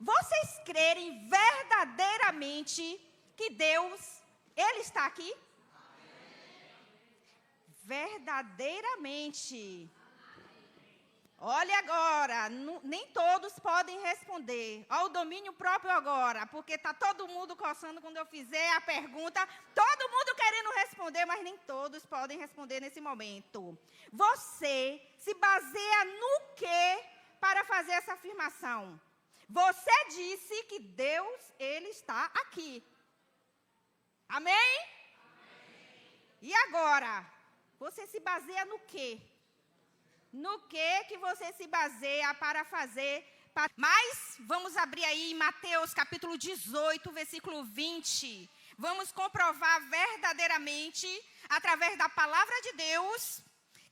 Vocês crerem verdadeiramente que Deus, Ele está aqui? Verdadeiramente. Olha agora, nem todos podem responder. Olha o domínio próprio agora, porque está todo mundo coçando quando eu fizer a pergunta. Todo mundo querendo responder, mas nem todos podem responder nesse momento. Você se baseia no quê para fazer essa afirmação? Você disse que Deus, Ele está aqui. Amém? Amém. E agora? Você se baseia no quê? No que você se baseia para fazer? Mas vamos abrir aí em Mateus capítulo 18, versículo 20. Vamos comprovar verdadeiramente, através da palavra de Deus,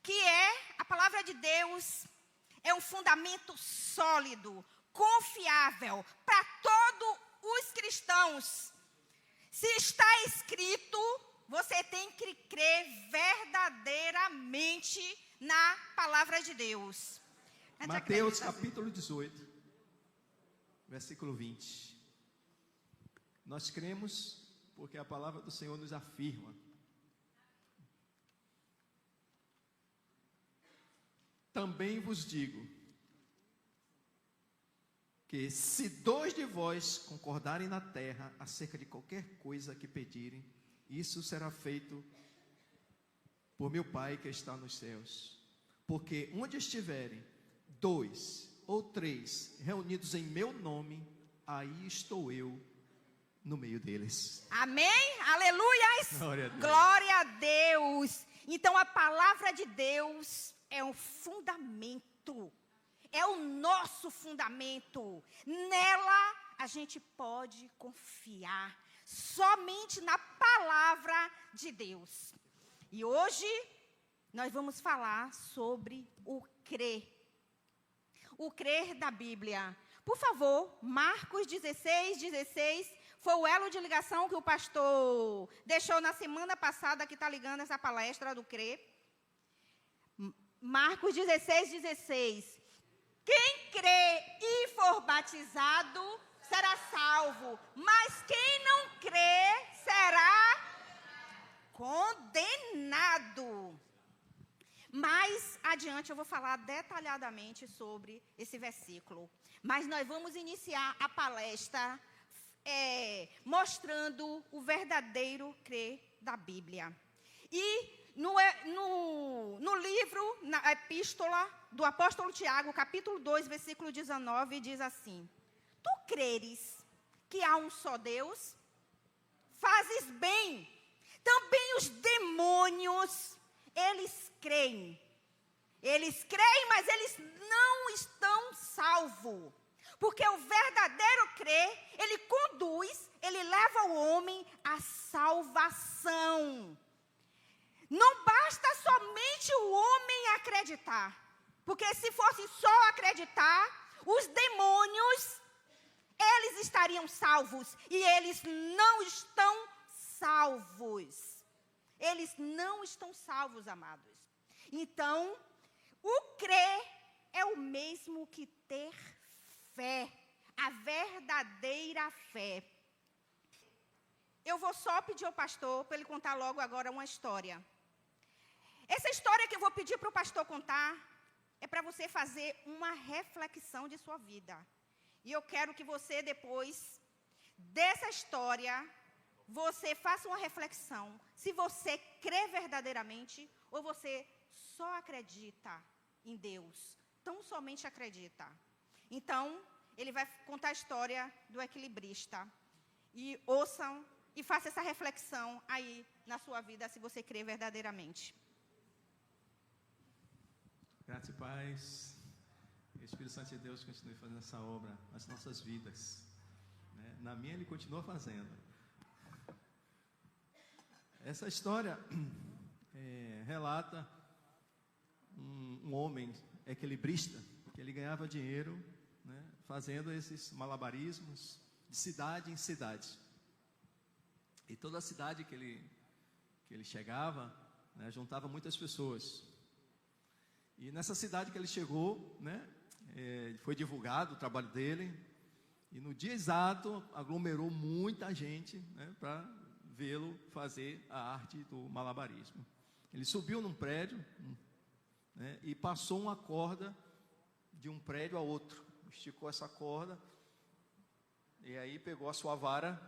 que a palavra de Deus é um fundamento sólido, confiável para todos os cristãos. Se está escrito, você tem que crer verdadeiramente na palavra de Deus. Mateus capítulo 18, versículo 20. Nós cremos porque a palavra do Senhor nos afirma. Também vos digo que se 2 de vós concordarem na terra acerca de qualquer coisa que pedirem, isso será feito por meu Pai que está nos céus. Porque onde estiverem 2 ou 3 reunidos em meu nome, aí estou eu no meio deles. Amém? Aleluias! Glória a Deus! Então a palavra de Deus é um fundamento. É o nosso fundamento. Nela a gente pode confiar. Somente na palavra de Deus. E hoje nós vamos falar sobre o crer. O crer da Bíblia. Por favor, Marcos 16 foi o elo de ligação que o pastor deixou na semana passada, que está ligando essa palestra do crer. Marcos 16. Quem crê e for batizado será salvo, mas quem não crê será condenado. Mais adiante eu vou falar detalhadamente sobre esse versículo. Mas nós vamos iniciar a palestra mostrando o verdadeiro crer da Bíblia. E no livro, na epístola do apóstolo Tiago, capítulo 2, versículo 19, diz assim: Tu creres que há um só Deus? Fazes bem. Também os demônios, eles creem. Eles creem, mas eles não estão salvos. Porque o verdadeiro crer, ele conduz, ele leva o homem à salvação. Não basta somente o homem acreditar. Porque se fosse só acreditar, os demônios, eles estariam salvos. E eles não estão salvos. Eles não estão salvos, amados. Então, o crer é o mesmo que ter fé. A verdadeira fé. Eu vou só pedir ao pastor para ele contar logo agora uma história. Essa história que eu vou pedir para o pastor contar é para você fazer uma reflexão de sua vida. E eu quero que você, depois dessa história, você faça uma reflexão. Se você crê verdadeiramente ou você só acredita em Deus. Tão somente acredita. Então, ele vai contar a história do equilibrista. E ouçam e faça essa reflexão aí na sua vida, se você crê verdadeiramente. Graça e paz. O Espírito Santo de Deus continue fazendo essa obra nas nossas vidas. Na minha ele continua fazendo. Essa história relata um homem equilibrista que ele ganhava dinheiro, fazendo esses malabarismos de cidade em cidade. E toda a cidade que ele chegava, juntava muitas pessoas. E nessa cidade que ele chegou, foi divulgado o trabalho dele. E no dia exato, aglomerou muita gente, né, para vê-lo fazer a arte do malabarismo. Ele subiu num prédio, né, e passou uma corda de um prédio a outro. Esticou essa corda, e aí pegou a sua vara.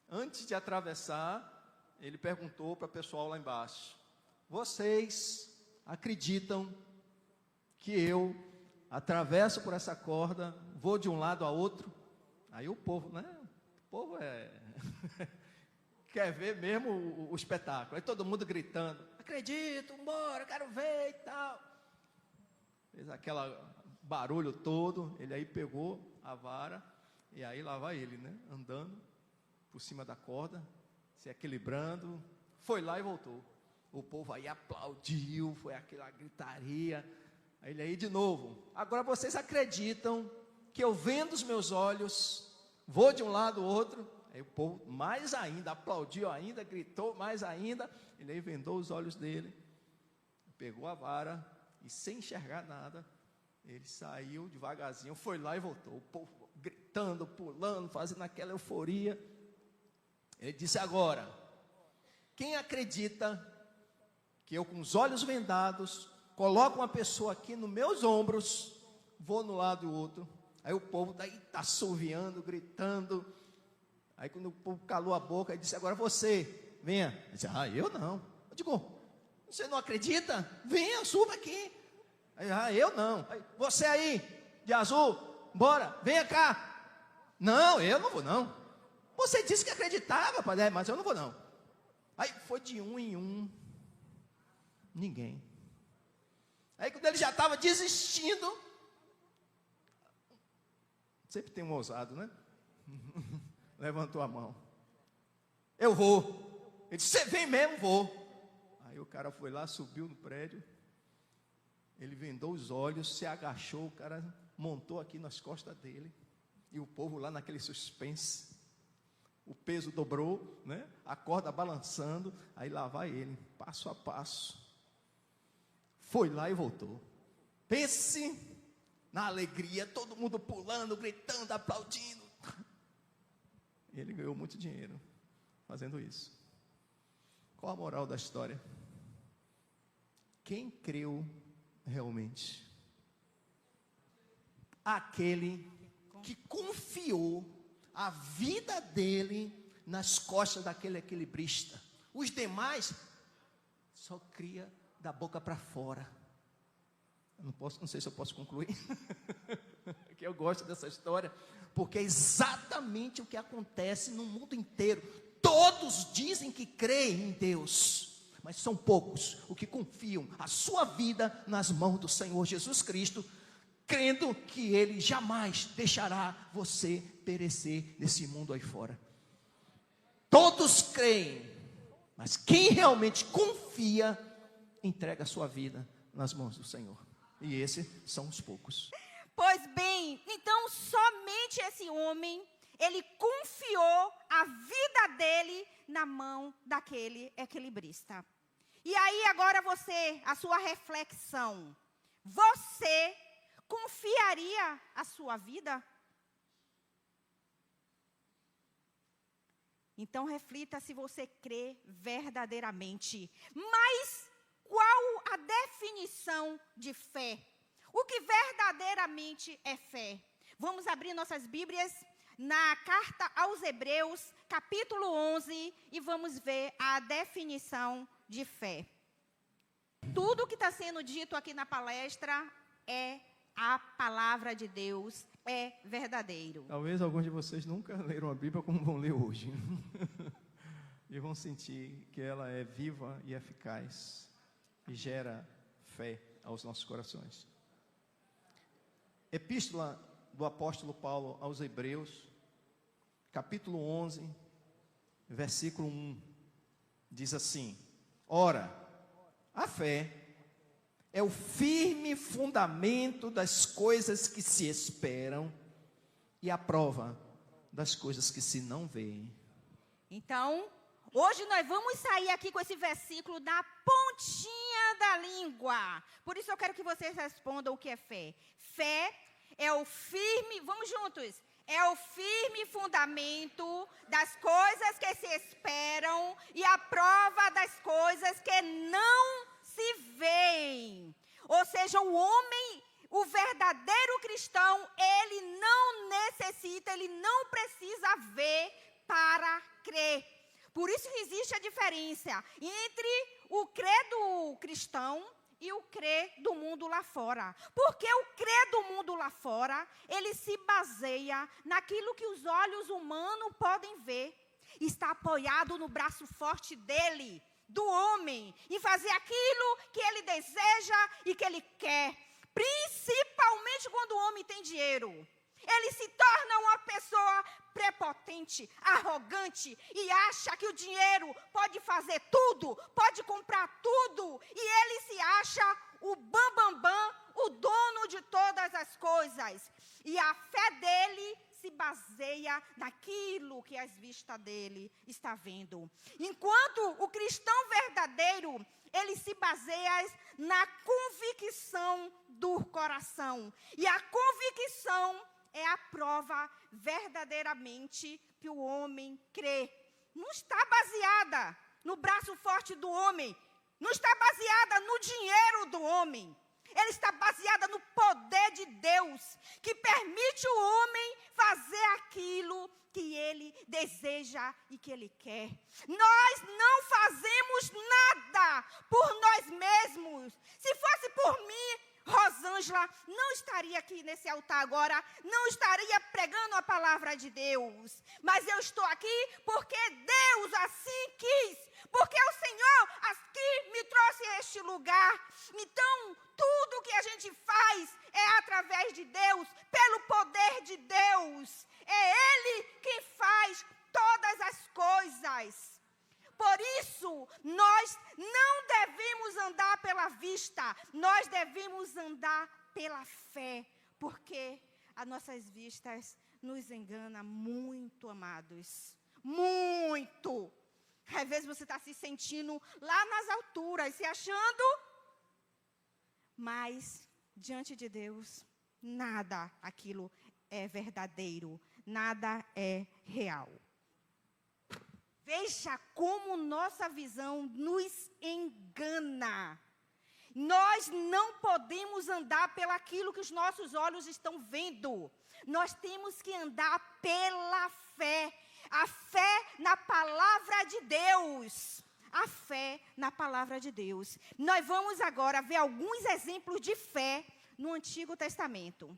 Antes de atravessar, ele perguntou para o pessoal lá embaixo: vocês acreditam que eu atravesso por essa corda, vou de um lado a outro? Aí o povo, né? O povo quer ver mesmo o espetáculo. Aí todo mundo gritando: acredito, bora, quero ver e tal. Fez aquele barulho todo. Ele aí pegou a vara, e aí lá vai ele, né? Andando por cima da corda, se equilibrando. Foi lá e voltou. O povo aí aplaudiu, foi aquela gritaria. Aí ele aí de novo: agora vocês acreditam que eu vendo os meus olhos, vou de um lado ao outro? Aí o povo mais ainda, aplaudiu ainda, gritou mais ainda. Ele aí vendou os olhos dele, pegou a vara e sem enxergar nada, ele saiu devagarzinho, foi lá e voltou. O povo gritando, pulando, fazendo aquela euforia. Ele disse: agora, quem acredita que eu com os olhos vendados, coloco uma pessoa aqui nos meus ombros, vou no lado do outro? Aí o povo daí está assoviando, gritando. Aí quando o povo calou a boca, ele disse: agora você, venha. Ele disse: eu não. Eu digo: você não acredita? Venha, suba aqui. Aí, eu não. Aí, você aí, de azul, bora, venha cá. Não, eu não vou não. Você disse que acreditava, padre, mas eu não vou não. Aí foi de um em um, ninguém. Aí quando ele já estava desistindo, sempre tem um ousado, né? Levantou a mão: eu vou. Ele disse: você vem mesmo? Vou. Aí o cara foi lá, subiu no prédio, ele vendou os olhos, se agachou, o cara montou aqui nas costas dele, e o povo lá naquele suspense, o peso dobrou, né? A corda balançando, aí lá vai ele, passo a passo, foi lá e voltou. Pense na alegria, todo mundo pulando, gritando, aplaudindo. Ele ganhou muito dinheiro fazendo isso. Qual a moral da história? Quem creu realmente? Aquele que confiou a vida dele nas costas daquele equilibrista. Os demais só cria da boca para fora. Não sei se eu posso concluir, que eu gosto dessa história, porque é exatamente o que acontece no mundo inteiro. Todos dizem que creem em Deus, mas são poucos os que confiam a sua vida nas mãos do Senhor Jesus Cristo, crendo que Ele jamais deixará você perecer nesse mundo aí fora. Todos creem, mas quem realmente confia, entrega a sua vida nas mãos do Senhor. E esses são os poucos. Pois bem, então somente esse homem, ele confiou a vida dele na mão daquele equilibrista. E aí agora você, a sua reflexão: você confiaria a sua vida? Então reflita se você crê verdadeiramente. Mas qual a definição de fé? O que verdadeiramente é fé? Vamos abrir nossas Bíblias na carta aos Hebreus, capítulo 11, e vamos ver a definição de fé. Tudo que está sendo dito aqui na palestra é a palavra de Deus, é verdadeiro. Talvez alguns de vocês nunca leram a Bíblia como vão ler hoje. E vão sentir que ela é viva e eficaz e gera fé aos nossos corações. Epístola do apóstolo Paulo aos Hebreus, capítulo 11, versículo 1, diz assim: ora, a fé é o firme fundamento das coisas que se esperam e a prova das coisas que se não veem. Então, hoje nós vamos sair aqui com esse versículo da pontinha da língua. Por isso eu quero que vocês respondam o que é fé. Fé é o firme, vamos juntos, É o firme fundamento das coisas que se esperam e a prova das coisas que não se veem. Ou seja, o homem, o verdadeiro cristão, ele não necessita, ele não precisa ver para crer. Por isso que existe a diferença entre o credo cristão e o crer do mundo lá fora. Porque o crer do mundo lá fora, ele se baseia naquilo que os olhos humanos podem ver. Está apoiado no braço forte dele, do homem, em fazer aquilo que ele deseja e que ele quer. Principalmente quando o homem tem dinheiro. Ele se torna uma pessoa prepotente, arrogante e acha que o dinheiro pode fazer tudo, pode comprar tudo. E ele se acha o bambambam, o dono de todas as coisas. E a fé dele se baseia naquilo que as vistas dele está vendo. Enquanto o cristão verdadeiro, ele se baseia na convicção do coração. E a convicção é a prova verdadeiramente que o homem crê. Não está baseada no braço forte do homem. Não está baseada no dinheiro do homem. Ela está baseada no poder de Deus, que permite o homem fazer aquilo que ele deseja e que ele quer. Nós não fazemos nada por nós mesmos. Se fosse por mim, Rosângela não estaria aqui nesse altar agora, não estaria pregando a palavra de Deus. Mas eu estou aqui porque Deus assim quis, porque o Senhor aqui me trouxe a este lugar. Então, tudo que a gente faz é através de Deus, pelo poder de Deus. É Ele que faz todas as coisas. Por isso, nós não devemos andar pela vista, nós devemos andar pela fé, porque as nossas vistas nos enganam muito, amados, muito. Às vezes você está se sentindo lá nas alturas, se achando, mas diante de Deus, nada aquilo é verdadeiro, nada é real. Veja como nossa visão nos engana. Nós não podemos andar pelaquilo que os nossos olhos estão vendo. Nós temos que andar pela fé. A fé na palavra de Deus. A fé na palavra de Deus. Nós vamos agora ver alguns exemplos de fé no Antigo Testamento,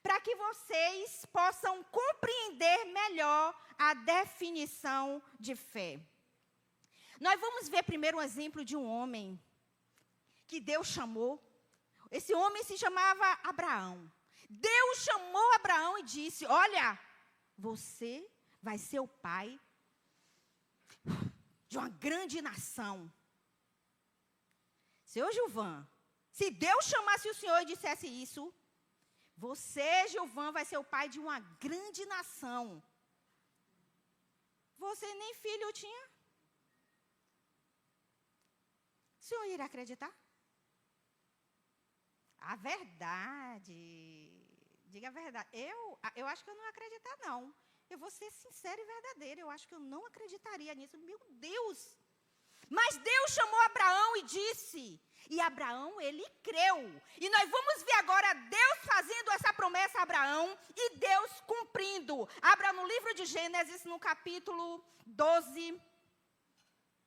para que vocês possam compreender melhor a definição de fé. Nós vamos ver primeiro um exemplo de um homem que Deus chamou. Esse homem se chamava Abraão. Deus chamou Abraão e disse: olha, você vai ser o pai de uma grande nação. Seu Gilvan, se Deus chamasse o senhor e dissesse isso, você, Gilvan, vai ser o pai de uma grande nação. Você nem filho tinha? O senhor irá acreditar? A verdade. Diga a verdade. Eu acho que eu não ia acreditar, não. Eu vou ser sincera e verdadeira. Eu acho que eu não acreditaria nisso. Meu Deus! Mas Deus chamou Abraão e disse... E Abraão, ele creu. E nós vamos ver agora Deus fazendo essa promessa a Abraão e Deus cumprindo. Abra no livro de Gênesis, no capítulo 12.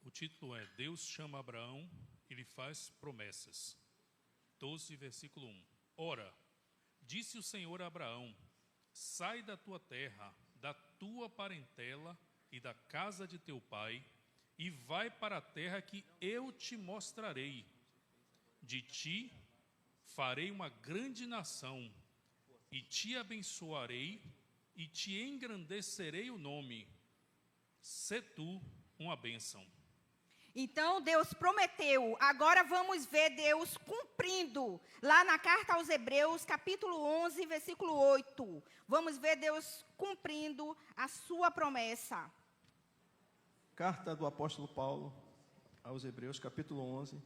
O título é Deus chama Abraão e lhe faz promessas. 12, versículo 1. Ora, disse o Senhor a Abraão, sai da tua terra, da tua parentela e da casa de teu pai, e vai para a terra que eu te mostrarei. De ti farei uma grande nação, e te abençoarei, e te engrandecerei o nome. Sê tu uma bênção. Então, Deus prometeu. Agora vamos ver Deus cumprindo. Lá na carta aos Hebreus, capítulo 11, versículo 8. Vamos ver Deus cumprindo a sua promessa. Carta do apóstolo Paulo aos Hebreus, capítulo 11,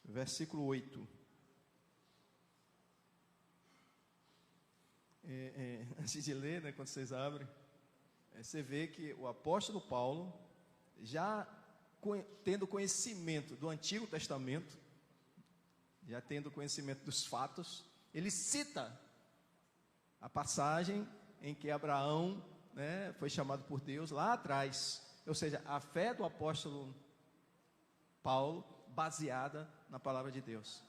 versículo 8. Antes de ler, né, quando vocês abrem, você vê que o apóstolo Paulo, já tendo conhecimento do Antigo Testamento, já tendo conhecimento dos fatos, ele cita a passagem em que Abraão, né, foi chamado por Deus lá atrás. Ou seja, a fé do apóstolo Paulo baseada na palavra de Deus.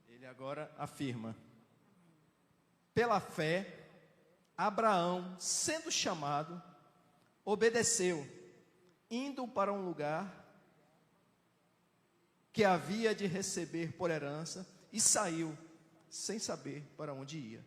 Ele agora afirma: pela fé, Abraão, sendo chamado, obedeceu, indo para um lugar que havia de receber por herança, e saiu sem saber para onde ia.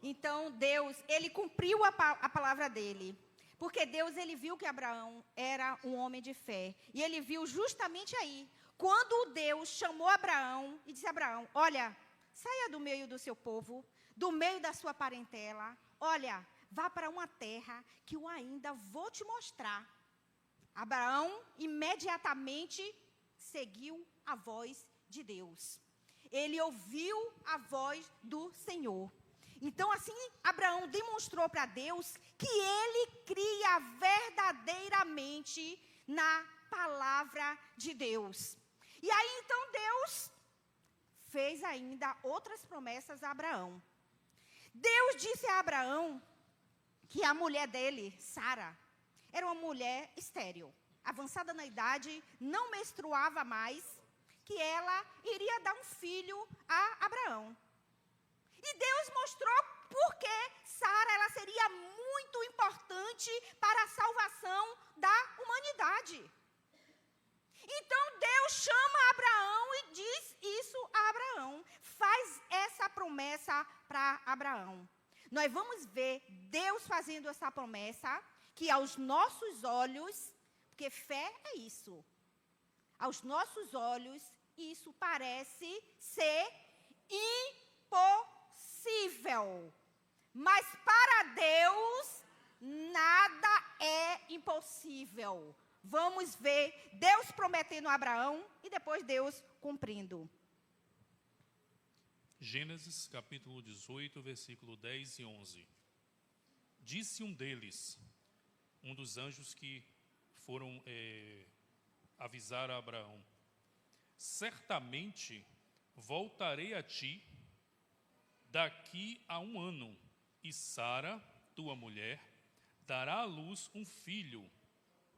Então Deus, ele cumpriu a palavra dele. Porque Deus, ele viu que Abraão era um homem de fé. E ele viu justamente aí, quando Deus chamou Abraão e disse: Abraão, olha, saia do meio do seu povo, do meio da sua parentela. Olha, vá para uma terra que eu ainda vou te mostrar. Abraão imediatamente seguiu a voz de Deus. Ele ouviu a voz do Senhor. Então, assim, Abraão demonstrou para Deus que ele cria verdadeiramente na palavra de Deus. E aí, então, Deus fez ainda outras promessas a Abraão. Deus disse a Abraão que a mulher dele, Sara, era uma mulher estéril, avançada na idade, não menstruava mais, que ela iria dar um filho a Abraão. E Deus mostrou por que Sara ela seria muito importante para a salvação da humanidade. Então Deus chama Abraão e diz isso a Abraão. Faz essa promessa para Abraão. Nós vamos ver Deus fazendo essa promessa que aos nossos olhos, porque fé é isso, aos nossos olhos isso parece ser impossível. Mas para Deus, nada é impossível. Vamos ver Deus prometendo a Abraão e depois Deus cumprindo. Gênesis capítulo 18, versículo 10 e 11. Disse um deles, um dos anjos que foram avisar a Abraão: certamente voltarei a ti daqui a 1 ano, e Sara, tua mulher, dará à luz um filho.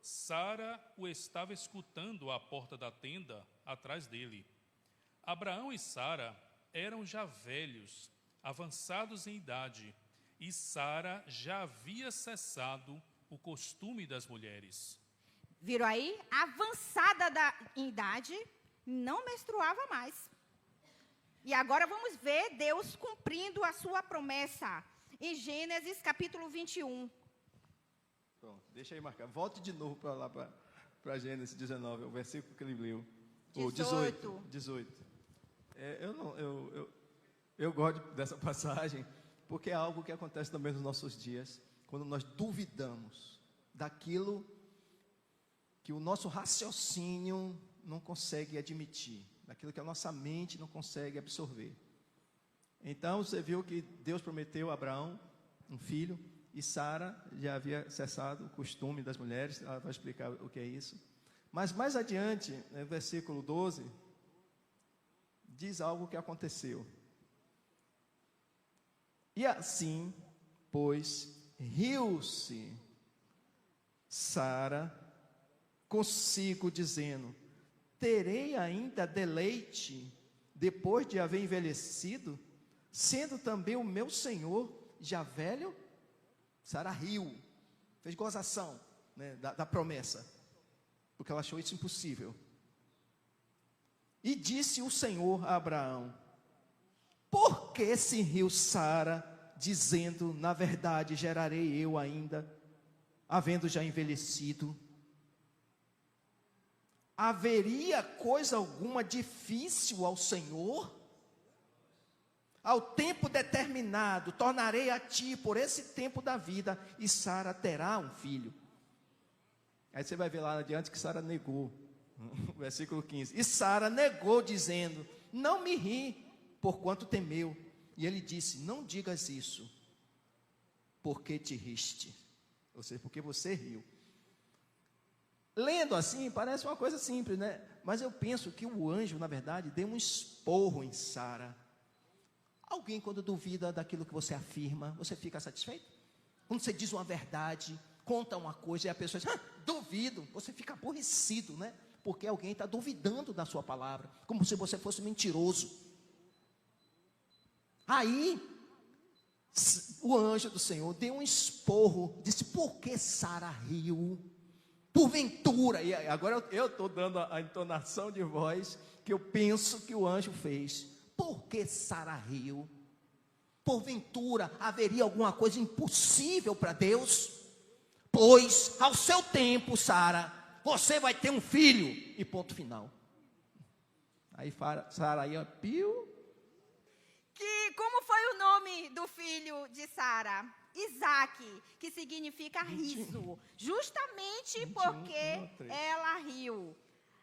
Sara o estava escutando à porta da tenda, atrás dele. Abraão e Sara eram já velhos, avançados em idade, e Sara já havia cessado o costume das mulheres. Viram aí? Avançada em idade, não menstruava mais. E agora vamos ver Deus cumprindo a sua promessa. Em Gênesis capítulo 21. Pronto, deixa aí marcar. Volte de novo para lá, para Gênesis 19, o versículo que ele leu. 18. Eu gosto dessa passagem, porque é algo que acontece também nos nossos dias, quando nós duvidamos daquilo que o nosso raciocínio não consegue admitir, daquilo que a nossa mente não consegue absorver. Então, você viu que Deus prometeu a Abraão um filho, e Sara já havia cessado o costume das mulheres. Ela vai explicar o que é isso. Mas mais adiante, no versículo 12, diz algo que aconteceu. E assim, pois, riu-se Sara consigo, dizendo: terei ainda deleite depois de haver envelhecido, sendo também o meu senhor já velho? Sara riu, fez gozação, né, da promessa, porque ela achou isso impossível. E disse o Senhor a Abraão: por que se riu Sara, dizendo: na verdade gerarei eu ainda, havendo já envelhecido? Haveria coisa alguma difícil ao Senhor? Ao tempo determinado, tornarei a ti por esse tempo da vida, e Sara terá um filho. Aí você vai ver lá adiante que Sara negou. Versículo 15. E Sara negou, dizendo: não me ri, porquanto temeu. E ele disse: não digas isso, porque te riste. Ou seja, porque você riu. Lendo assim, parece uma coisa simples, né? Mas eu penso que o anjo, na verdade, deu um esporro em Sara. Alguém, quando duvida daquilo que você afirma, você fica satisfeito? Quando você diz uma verdade, conta uma coisa e a pessoa diz: duvido, você fica aborrecido, né? Porque alguém está duvidando da sua palavra, como se você fosse mentiroso. Aí, o anjo do Senhor deu um esporro, disse: por que Sara riu? Porventura, e agora eu estou dando a entonação de voz que eu penso que o anjo fez. Por que Sara riu? Porventura haveria alguma coisa impossível para Deus? Pois ao seu tempo, Sara, você vai ter um filho, e ponto final. Aí Sara ia pio. Como foi o nome do filho de Sara? Isaac, que significa riso, justamente porque ela riu.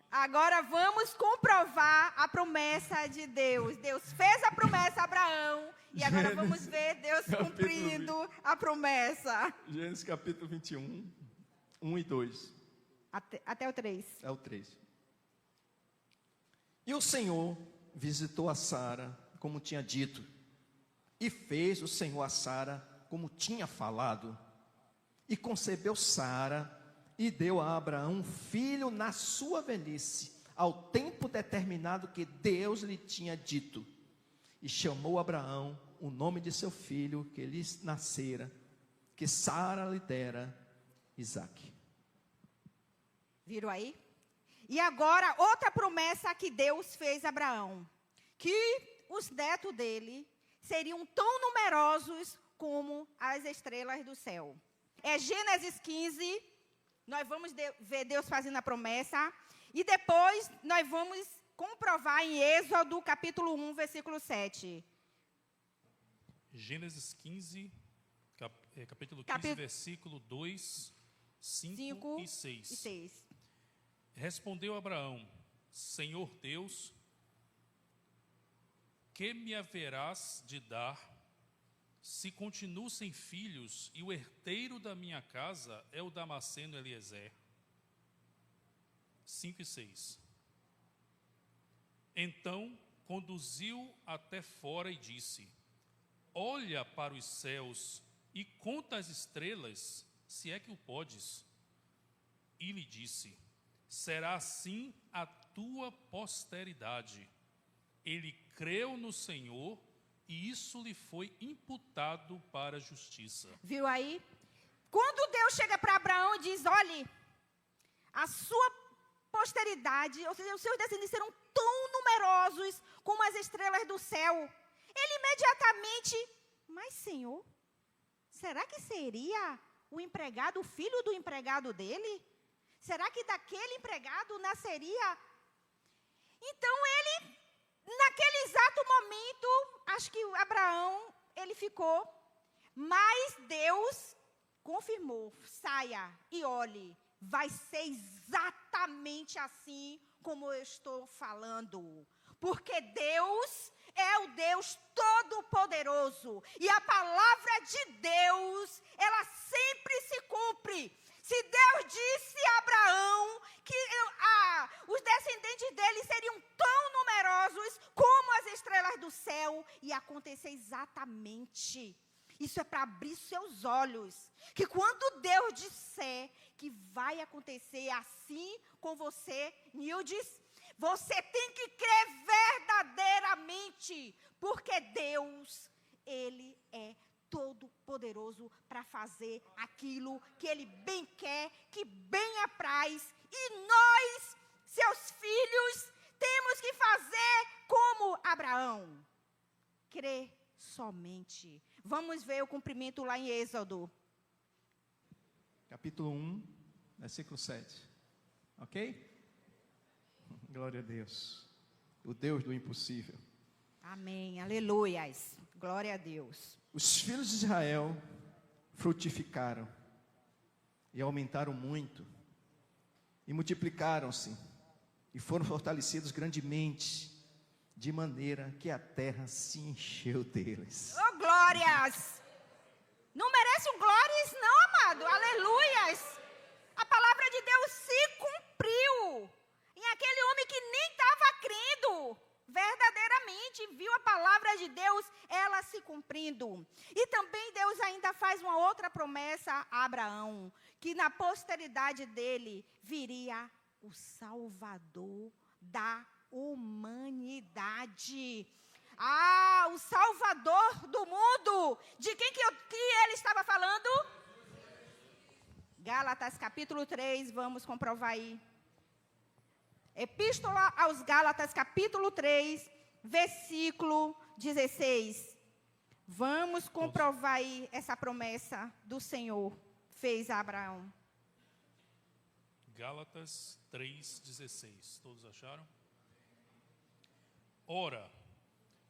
Agora vamos comprovar a promessa de Deus. Deus fez a promessa a Abraão e agora vamos ver Deus cumprindo a promessa. Gênesis capítulo 21, 1 e 2. Até o 3. É o 3. E o Senhor visitou a Sara, como tinha dito, e fez o Senhor a Sara como tinha falado, e concebeu Sara, e deu a Abraão um filho na sua velhice, ao tempo determinado que Deus lhe tinha dito, e chamou Abraão o nome de seu filho que lhe nascera, que Sara lhe dera, Isaque. Viram aí? E agora, outra promessa que Deus fez a Abraão, que os netos dele seriam tão numerosos como as estrelas do céu. É Gênesis 15, nós vamos ver Deus fazendo a promessa, e depois nós vamos comprovar em Êxodo, capítulo 1, versículo 7. Gênesis 15, capítulo 15, versículo 2, 5 e 6. Respondeu Abraão: Senhor Deus, que me haverás de dar, se continuo sem filhos, e o herdeiro da minha casa é o Damasceno Eliezer? 5 e 6. Então conduziu até fora e disse: olha para os céus e conta as estrelas, se é que o podes. E lhe disse: será assim a tua posteridade. Ele creu no Senhor, e isso lhe foi imputado para a justiça. Viu aí? Quando Deus chega para Abraão e diz: olhe, a sua posteridade, ou seja, os seus descendentes serão tão numerosos como as estrelas do céu. Ele imediatamente: mas Senhor, será que seria o empregado, o filho do empregado dele? Será que daquele empregado nasceria? Então ele, naquele exato momento, acho que Abraão, ele ficou, mas Deus confirmou: saia e olhe, vai ser exatamente assim como eu estou falando, porque Deus é o Deus Todo-Poderoso, e a palavra de Deus, ela sempre se cumpre. Se Deus disse a Abraão que os descendentes dele seriam tão numerosos como as estrelas do céu, ia acontecer exatamente. Isso é para abrir seus olhos, que quando Deus disser que vai acontecer assim com você, Nildes, você tem que crer verdadeiramente, porque Deus, Ele é todo-poderoso para fazer aquilo que Ele bem quer, que bem apraz, e nós, seus filhos, temos que fazer como Abraão, crer somente. Vamos ver o cumprimento lá em Êxodo. Capítulo 1, versículo 7. Ok? Glória a Deus. O Deus do impossível. Amém, aleluias. Glória a Deus. Os filhos de Israel frutificaram e aumentaram muito, e multiplicaram-se, e foram fortalecidos grandemente, de maneira que a terra se encheu deles. Oh, glórias! Não merece um glórias, não, amado. Aleluias! A palavra de Deus se cumpriu em aquele homem que nem estava crendo. Verdadeiramente viu a palavra de Deus, ela se cumprindo. E também Deus ainda faz uma outra promessa a Abraão, que na posteridade dele viria o Salvador da humanidade. Ah, o Salvador do mundo. De quem que ele estava falando? Gálatas capítulo 3, vamos comprovar aí. Epístola aos Gálatas, capítulo 3, versículo 16. Vamos comprovar aí essa promessa do Senhor fez a Abraão. Gálatas 3,16. Todos acharam? Ora,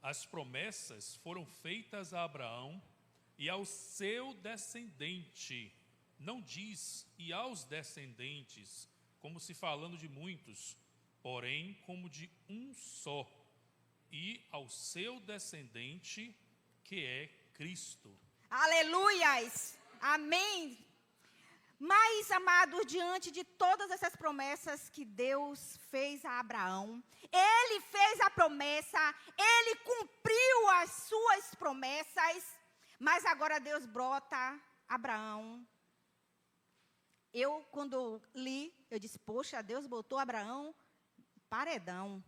as promessas foram feitas a Abraão e ao seu descendente. Não diz e aos descendentes, como se falando de muitos, porém como de um só, e ao seu descendente, que é Cristo. Aleluias! Amém! Mas, amados, diante de todas essas promessas que Deus fez a Abraão, ele fez a promessa, ele cumpriu as suas promessas, mas agora Deus brota Abraão. Quando li, eu disse, poxa, Deus botou Abraão paredão.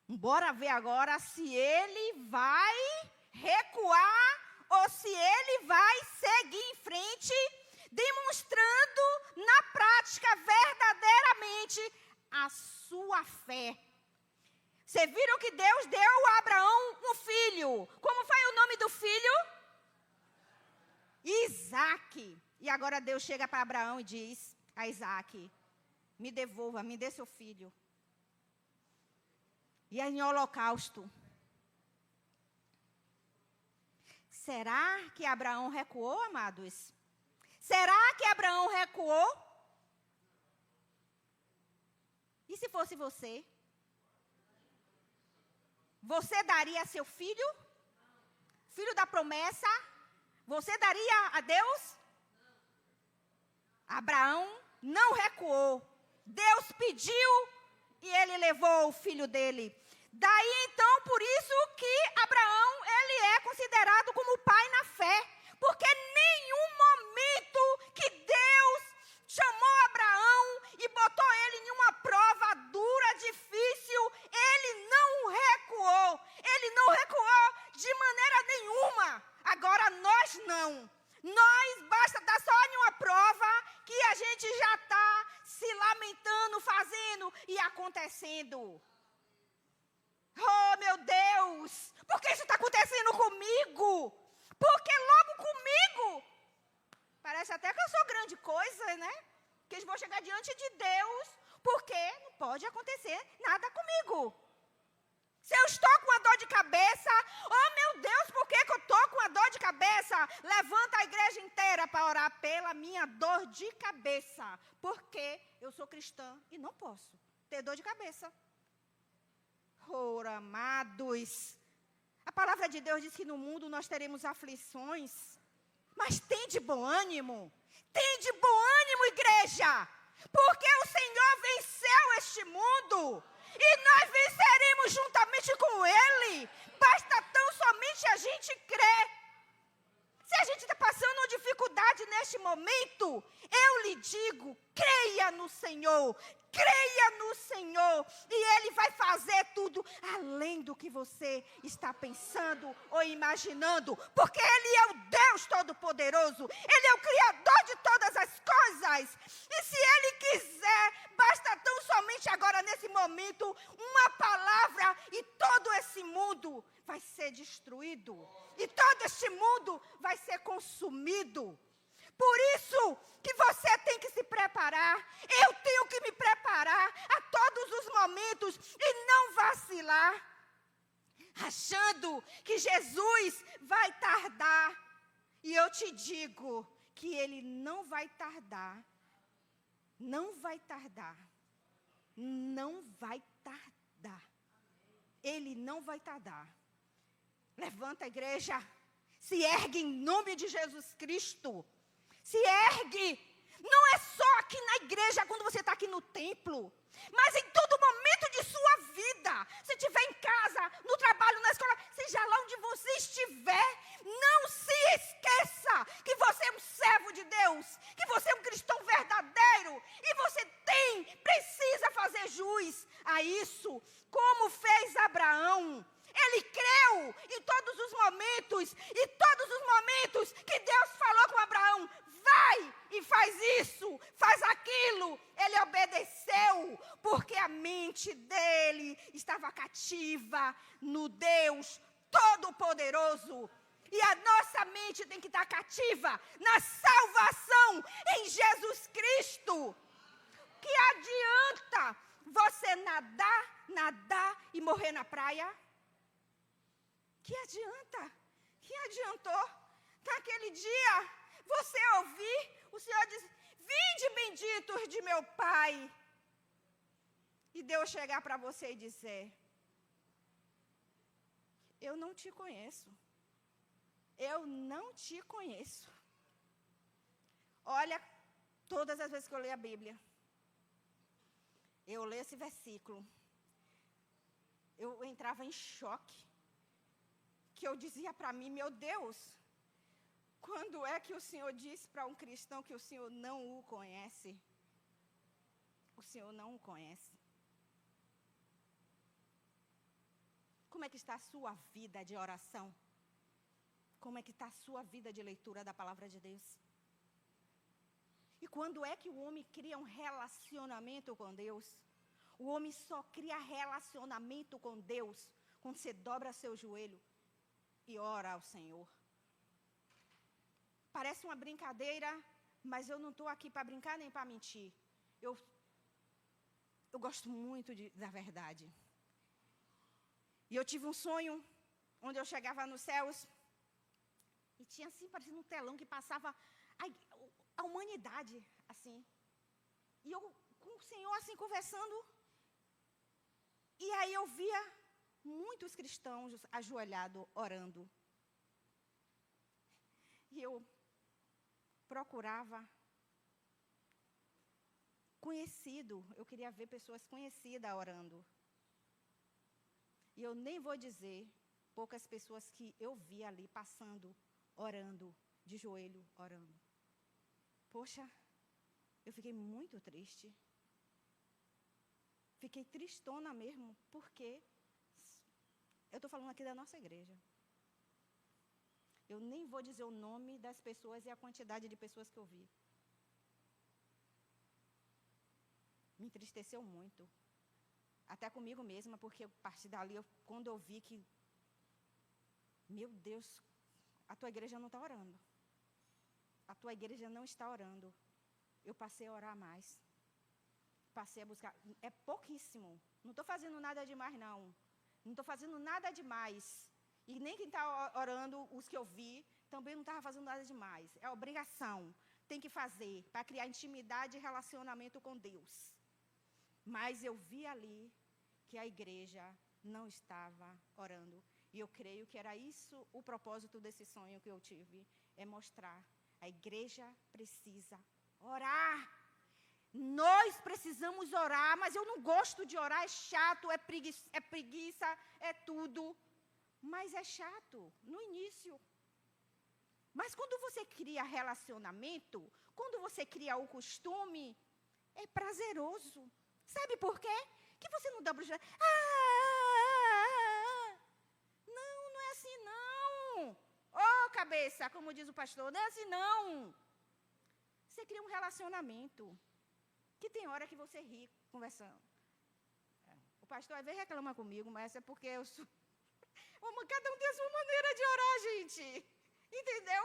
Bora ver agora se ele vai recuar ou se ele vai seguir em frente, demonstrando na prática verdadeiramente a sua fé. Vocês viram que Deus deu a Abraão um filho. Como foi o nome do filho? Isaac. E agora Deus chega para Abraão e diz a Isaac, me devolva, me dê seu filho. E em holocausto. Será que Abraão recuou, amados? Será que Abraão recuou? E se fosse você? Você daria seu filho? Filho da promessa? Você daria a Deus? Abraão não recuou. Deus pediu e ele levou o filho dele. Daí então, por isso que Abraão, ele é considerado como pai na fé. Porque nenhum momento que Deus chamou Abraão e botou ele em uma prova dura, difícil, ele não recuou. Ele não recuou de maneira nenhuma. Agora nós não. Nós basta dar só em uma prova que a gente já está se lamentando, fazendo e acontecendo. Oh, meu Deus! Por que isso está acontecendo comigo? Porque logo comigo? Parece até que eu sou grande coisa, né? Que eu vou chegar diante de Deus, porque não pode acontecer nada comigo. Se eu estou com uma dor de cabeça, oh meu Deus, por que eu estou com uma dor de cabeça? Levanta a igreja inteira para orar pela minha dor de cabeça. Porque eu sou cristã e não posso ter dor de cabeça. Ora, amados, a palavra de Deus diz que no mundo nós teremos aflições, mas tem de bom ânimo. Tem de bom ânimo, igreja, porque o Senhor venceu este mundo. E nós venceremos juntamente com Ele. Basta tão somente a gente crer. Se a gente está passando uma dificuldade neste momento, eu lhe digo, creia no Senhor. Creia no Senhor. E Ele vai fazer tudo além do que você está pensando ou imaginando. Porque Ele é o Deus Todo-Poderoso. Ele é o Criador de todas as coisas. E se Ele quiser, basta tão somente agora nesse momento, uma palavra e todo esse mundo vai ser destruído. E todo este mundo vai ser consumido. Por isso que você tem que se preparar. Eu tenho que me preparar a todos os momentos e não vacilar, achando que Jesus vai tardar. E eu te digo que Ele não vai tardar. Não vai tardar. Não vai tardar. Ele não vai tardar. Levanta a igreja, se ergue em nome de Jesus Cristo. Se ergue. Não é só aqui na igreja, quando você está aqui no templo, mas em todo momento de sua vida. Se estiver em casa, no trabalho, na escola, seja lá onde você estiver, não se esqueça que você é um servo de Deus, que você é um cristão verdadeiro, e você precisa fazer jus a isso, como fez Abraão. Ele creu em todos os momentos, e todos os momentos que Deus falou com Abraão, vai e faz isso, faz aquilo. Ele obedeceu, porque a mente dele estava cativa no Deus Todo-Poderoso. E a nossa mente tem que estar cativa na salvação em Jesus Cristo. Que adianta você nadar e morrer na praia? Que adianta? Que adiantou? Naquele dia, você ouvir o Senhor dizer, vinde benditos de meu Pai. E Deus chegar para você e dizer, eu não te conheço. Eu não te conheço. Olha, todas as vezes que eu leio a Bíblia, eu leio esse versículo, eu entrava em choque, que eu dizia para mim, meu Deus, quando é que o Senhor disse para um cristão que o Senhor não o conhece? O Senhor não o conhece. Como é que está a sua vida de oração? Como é que está a sua vida de leitura da palavra de Deus? E quando é que o homem cria um relacionamento com Deus? O homem só cria relacionamento com Deus quando você dobra seu joelho e ora ao Senhor. Parece uma brincadeira, mas eu não estou aqui para brincar nem para mentir. Eu gosto muito da verdade. E eu tive um sonho onde eu chegava nos céus e tinha assim, parecendo um telão que passava a humanidade, assim. E eu com o Senhor assim conversando. E aí eu via muitos cristãos ajoelhados, orando. E eu procurava conhecido, eu queria ver pessoas conhecidas orando. E eu nem vou dizer poucas pessoas que eu vi ali passando, orando, de joelho, orando. Poxa, eu fiquei muito triste. Fiquei tristona mesmo, porque eu estou falando aqui da nossa igreja. Eu nem vou dizer o nome das pessoas e a quantidade de pessoas que eu vi. Me entristeceu muito. Até comigo mesma, porque a partir dali, quando eu vi que, meu Deus, a tua igreja não está orando. A tua igreja não está orando. Eu passei a orar mais. Passei a buscar. É pouquíssimo. Não estou fazendo nada demais, não. Não estou fazendo nada demais. E nem quem está orando, os que eu vi, também não estava fazendo nada demais. É obrigação. Tem que fazer para criar intimidade e relacionamento com Deus. Mas eu vi ali que a igreja não estava orando. E eu creio que era isso o propósito desse sonho que eu tive. É mostrar. A igreja precisa orar. Nós precisamos orar, mas eu não gosto de orar. É chato, é preguiça, é tudo. Mas é chato no início. Mas quando você cria relacionamento, quando você cria o costume, é prazeroso. Sabe por quê? Que você não dobra o joelho. Não é assim não. Ô cabeça, como diz o pastor, não é assim não. Você cria um relacionamento. Que tem hora que você ri conversando. O pastor às vezes reclama comigo, mas é porque eu sou... Cada um tem a sua maneira de orar, gente. Entendeu?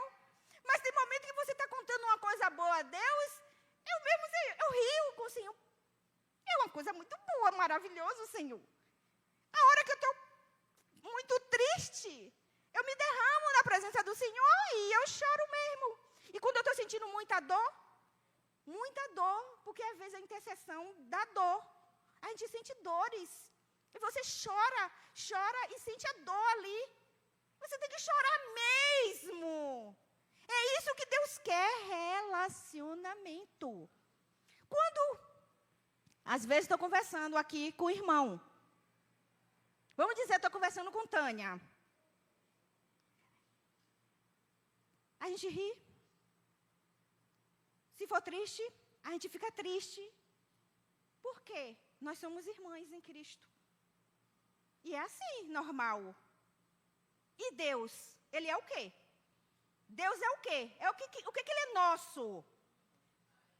Mas tem momento que você está contando uma coisa boa a Deus, eu rio com o Senhor. É uma coisa muito boa, maravilhoso, Senhor. A hora que eu estou muito triste, eu me derramo na presença do Senhor e eu choro mesmo. E quando eu estou sentindo muita dor, porque às vezes a intercessão dá dor. A gente sente dores. E você chora e sente a dor ali. Você tem que chorar mesmo. É isso que Deus quer, relacionamento. Quando, às vezes, estou conversando aqui com o irmão. Vamos dizer, estou conversando com Tânia. A gente ri. Se for triste, a gente fica triste. Por quê? Nós somos irmãs em Cristo. E é assim, normal. E Deus, Ele é o quê? Deus é o quê? O que Ele é nosso?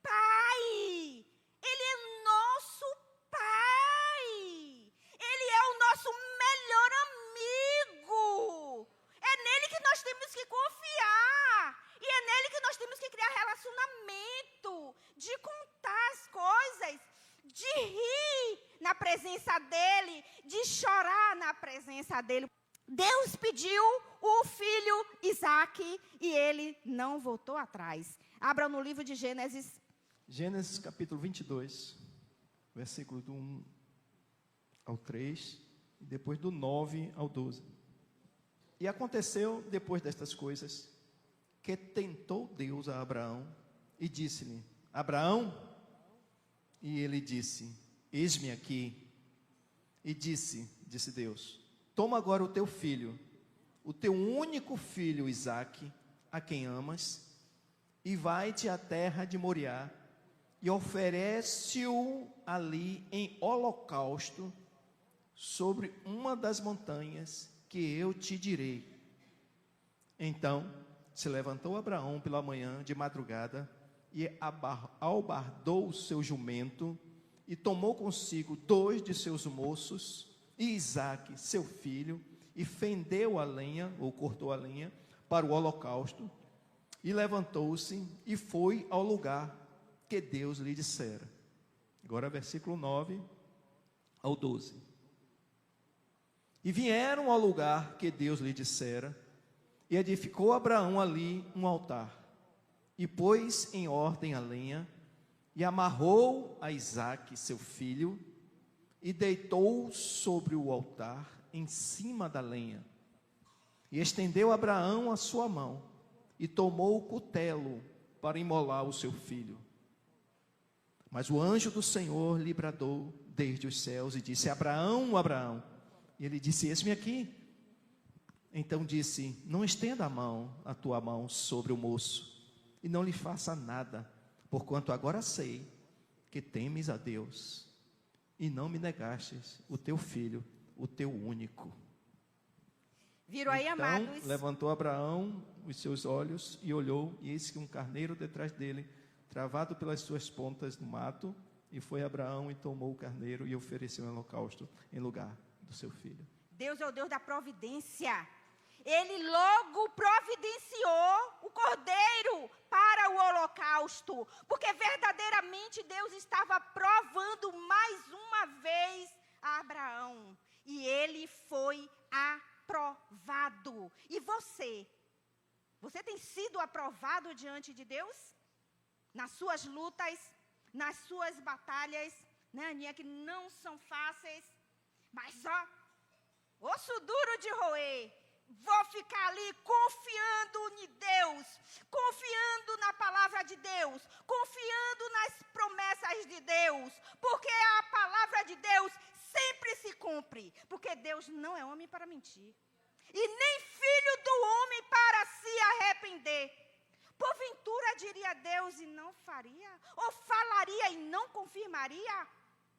Pai! Ele é nosso Pai! Ele é o nosso melhor amigo! É nele que nós temos que confiar! E é nele que nós temos que criar relacionamento, de contar as coisas, de rir na presença dele, de chorar na presença dele. Deus pediu o filho Isaque e ele não voltou atrás. Abra no livro de Gênesis. Gênesis capítulo 22, versículo do 1 ao 3, e depois do 9 ao 12. E aconteceu, depois destas coisas, que tentou Deus a Abraão e disse-lhe: Abraão? E ele disse: Eis-me aqui. E disse Deus: Toma agora o teu filho, o teu único filho Isaque, a quem amas, e vai-te à terra de Moriá, e oferece-o ali em holocausto sobre uma das montanhas que eu te direi. Então se levantou Abraão pela manhã de madrugada e albardou o seu jumento e tomou consigo 2 de seus moços e Isaque, seu filho, e fendeu a lenha, ou cortou a lenha, para o holocausto, e levantou-se e foi ao lugar que Deus lhe dissera. Agora versículo 9 ao 12. E vieram ao lugar que Deus lhe dissera, e edificou Abraão ali um altar, e pôs em ordem a lenha, e amarrou a Isaque, seu filho, e deitou sobre o altar, em cima da lenha. E estendeu Abraão a sua mão, e tomou o cutelo para imolar o seu filho. Mas o anjo do Senhor lhe bradou desde os céus, e disse: Abraão, Abraão. E ele disse: Eis-me aqui. Então disse: Não estenda a tua mão sobre o moço, e não lhe faça nada, porquanto agora sei que temes a Deus, e não me negastes o teu filho, o teu único. Viram aí, então, amados? Levantou Abraão os seus olhos e olhou, e eis que um carneiro detrás dele, travado pelas suas pontas no mato, e foi Abraão e tomou o carneiro e ofereceu um holocausto em lugar do seu filho. Deus é o Deus da providência. Ele logo providenciou o cordeiro para o holocausto, porque verdadeiramente Deus estava provando mais uma vez a Abraão, e ele foi aprovado. E você tem sido aprovado diante de Deus? Nas suas lutas, nas suas batalhas, né, Aninha, que não são fáceis, mas osso duro de roer. Vou ficar ali confiando em Deus, confiando na palavra de Deus, confiando nas promessas de Deus, porque a palavra de Deus sempre se cumpre, porque Deus não é homem para mentir, e nem filho do homem para se arrepender. Porventura diria Deus e não faria? Ou falaria e não confirmaria?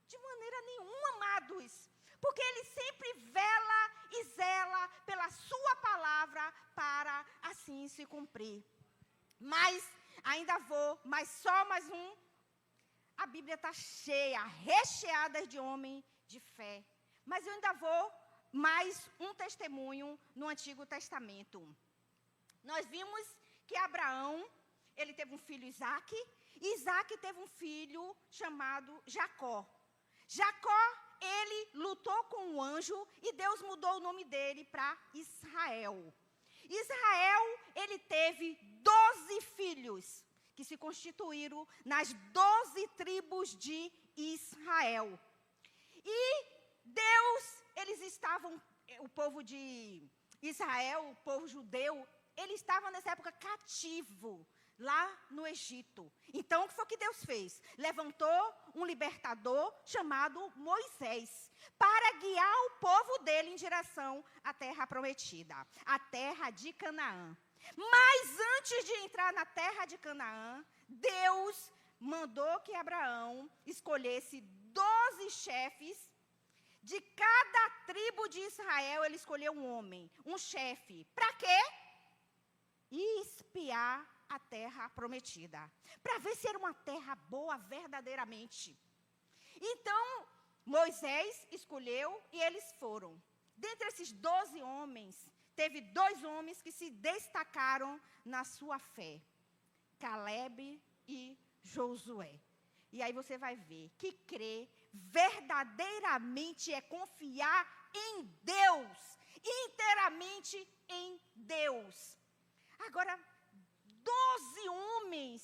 De maneira nenhuma, amados. Porque Ele sempre vela e zela pela sua palavra para assim se cumprir. Mas, ainda vou, mas só mais um. A Bíblia está cheia, recheada de homem de fé. Mas eu ainda vou mais um testemunho no Antigo Testamento. Nós vimos que Abraão, ele teve um filho Isaque, e Isaque teve um filho chamado Jacó. Jacó, ele lutou com o anjo e Deus mudou o nome dele para Israel. Israel, ele teve 12 filhos que se constituíram nas 12 tribos de Israel. E eles estavam, o povo de Israel, o povo judeu, ele estava nessa época cativo, lá no Egito. Então, o que foi que Deus fez? Levantou um libertador chamado Moisés, para guiar o povo dele em direção à terra prometida, a terra de Canaã. Mas antes de entrar na terra de Canaã, Deus mandou que Abraão escolhesse 12 chefes. De cada tribo de Israel, ele escolheu um homem, um chefe. Para quê? Espiar a terra prometida, para ver se era uma terra boa verdadeiramente. Então, Moisés escolheu e eles foram. Dentre esses 12 homens, teve 2 homens que se destacaram na sua fé, Caleb e Josué. E aí você vai ver que crer verdadeiramente é confiar em Deus, inteiramente em Deus. Agora, 12 homens,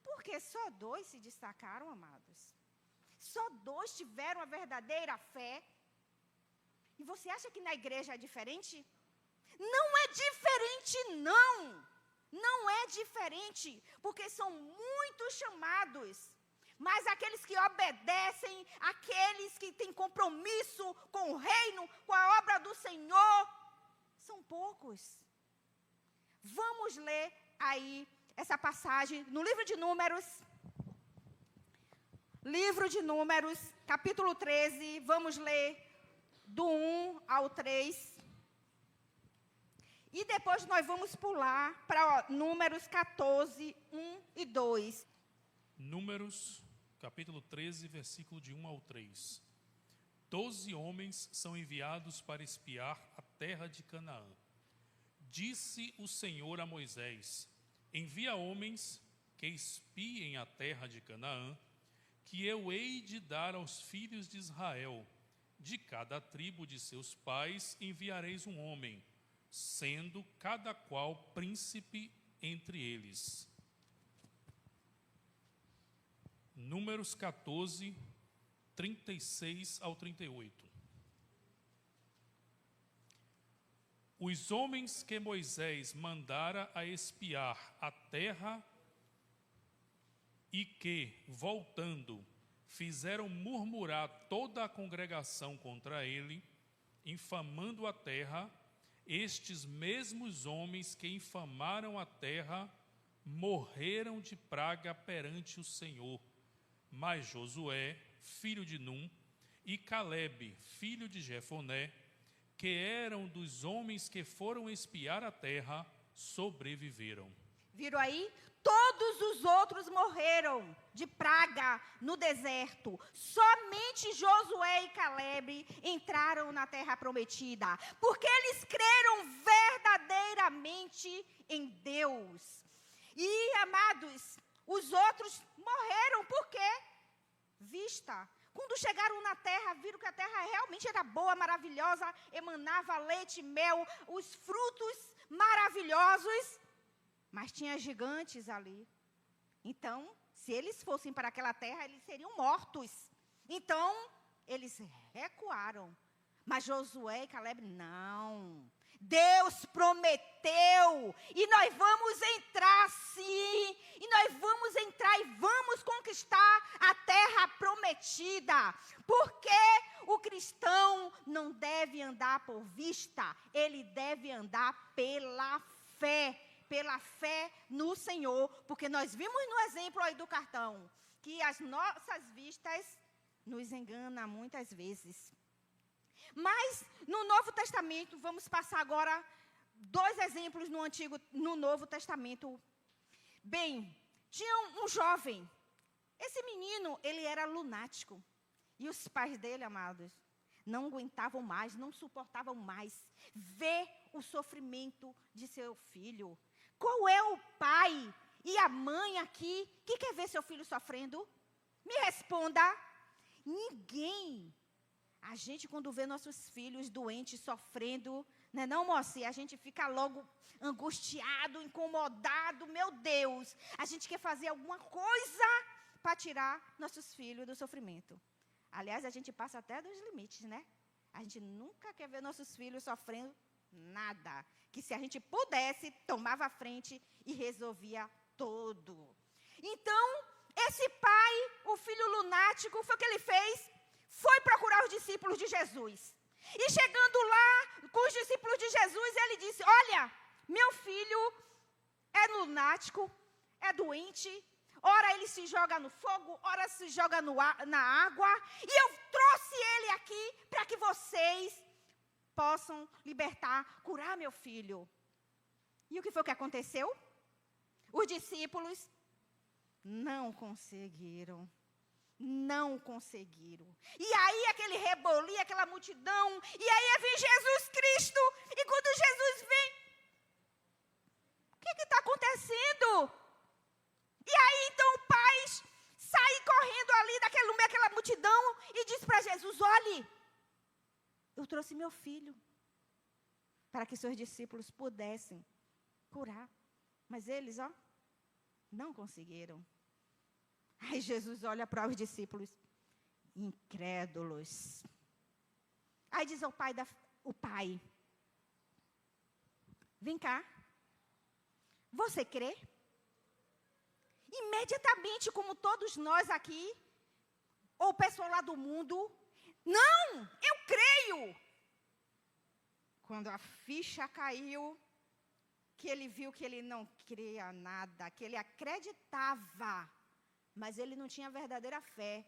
porque só 2 se destacaram, amados? Só 2 tiveram a verdadeira fé. E você acha que na igreja é diferente? Não é diferente, não. Não é diferente, porque são muitos chamados. Mas aqueles que obedecem, aqueles que têm compromisso com o reino, com a obra do Senhor, são poucos. Vamos ler aí essa passagem no livro de Números. Livro de Números, capítulo 13. Vamos ler do 1 ao 3. E depois nós vamos pular para Números 14, 1 e 2. Números, capítulo 13, versículo de 1 ao 3. 12 homens são enviados para espiar a terra de Canaã. Disse o Senhor a Moisés: envia homens que espiem a terra de Canaã, que eu hei de dar aos filhos de Israel. De cada tribo de seus pais enviareis um homem, sendo cada qual príncipe entre eles. Números 14, 36 ao 38. Os homens que Moisés mandara a espiar a terra e que, voltando, fizeram murmurar toda a congregação contra ele, infamando a terra, estes mesmos homens que infamaram a terra morreram de praga perante o Senhor. Mas Josué, filho de Num, e Caleb, filho de Jefoné, que eram dos homens que foram espiar a terra, sobreviveram. Viram aí? Todos os outros morreram de praga no deserto. Somente Josué e Caleb entraram na terra prometida, porque eles creram verdadeiramente em Deus. E, amados, os outros morreram, por quê? Quando chegaram na terra, viram que a terra realmente era boa, maravilhosa, emanava leite e mel, os frutos maravilhosos, mas tinha gigantes ali. Então, se eles fossem para aquela terra, eles seriam mortos. Então, eles recuaram. Mas Josué e Caleb, não. Deus prometeu, e nós vamos entrar sim, e nós vamos entrar e vamos conquistar a terra prometida, porque o cristão não deve andar por vista, ele deve andar pela fé no Senhor, porque nós vimos no exemplo aí do cartão, que as nossas vistas nos enganam muitas vezes. Mas no Novo Testamento, vamos passar agora 2 exemplos no Novo Testamento. Bem, tinha um jovem. Esse menino, ele era lunático. E os pais dele, amados, não aguentavam mais, não suportavam mais ver o sofrimento de seu filho. Qual é o pai e a mãe aqui que quer ver seu filho sofrendo? Me responda. Ninguém. A gente, quando vê nossos filhos doentes, sofrendo, né, não, moça? A gente fica logo angustiado, incomodado. Meu Deus, a gente quer fazer alguma coisa para tirar nossos filhos do sofrimento. Aliás, a gente passa até dos limites, né? A gente nunca quer ver nossos filhos sofrendo nada. Que se a gente pudesse, tomava a frente e resolvia tudo. Então, esse pai, o filho lunático, foi o que ele fez? Foi procurar os discípulos de Jesus. E chegando lá com os discípulos de Jesus, ele disse: olha, meu filho é lunático, é doente. Ora ele se joga no fogo, ora se joga na água. E eu trouxe ele aqui para que vocês possam libertar, curar meu filho. E o que foi que aconteceu? Os discípulos não conseguiram. Não conseguiram. E aí aquele reboliço, aquela multidão. E aí vem Jesus Cristo. E quando Jesus vem, o que está acontecendo? E aí então o pai sai correndo ali no meio daquela multidão e diz para Jesus: olhe, eu trouxe meu filho para que seus discípulos pudessem curar. Mas eles, não conseguiram. Aí Jesus olha para os discípulos, incrédulos. Aí diz ao pai, vem cá, você crê? Imediatamente, como todos nós aqui, ou o pessoal lá do mundo, não, eu creio. Quando a ficha caiu, que ele viu que ele não cria nada, que ele acreditava, mas ele não tinha verdadeira fé.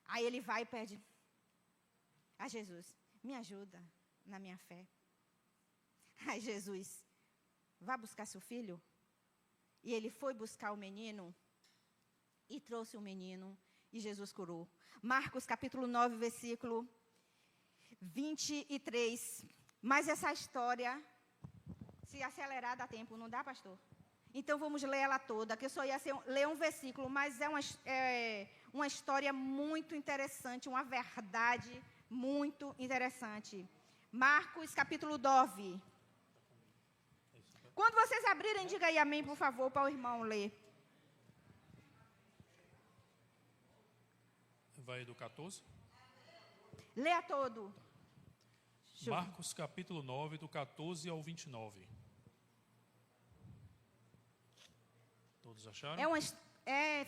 Aí ele vai e pede a Jesus: me ajuda na minha fé. Aí Jesus: vá buscar seu filho. E ele foi buscar o menino e trouxe o menino e Jesus curou. Marcos capítulo 9, versículo 23. Mas essa história, se acelerar dá tempo, não dá, pastor? Então vamos ler ela toda, que eu só ia ler um versículo, mas é uma história muito interessante, uma verdade muito interessante. Marcos capítulo 9. Quando vocês abrirem, diga aí amém, por favor, para o irmão ler. Vai do 14? Leia todo. Marcos capítulo 9, do 14 ao 29. Todos acharam? É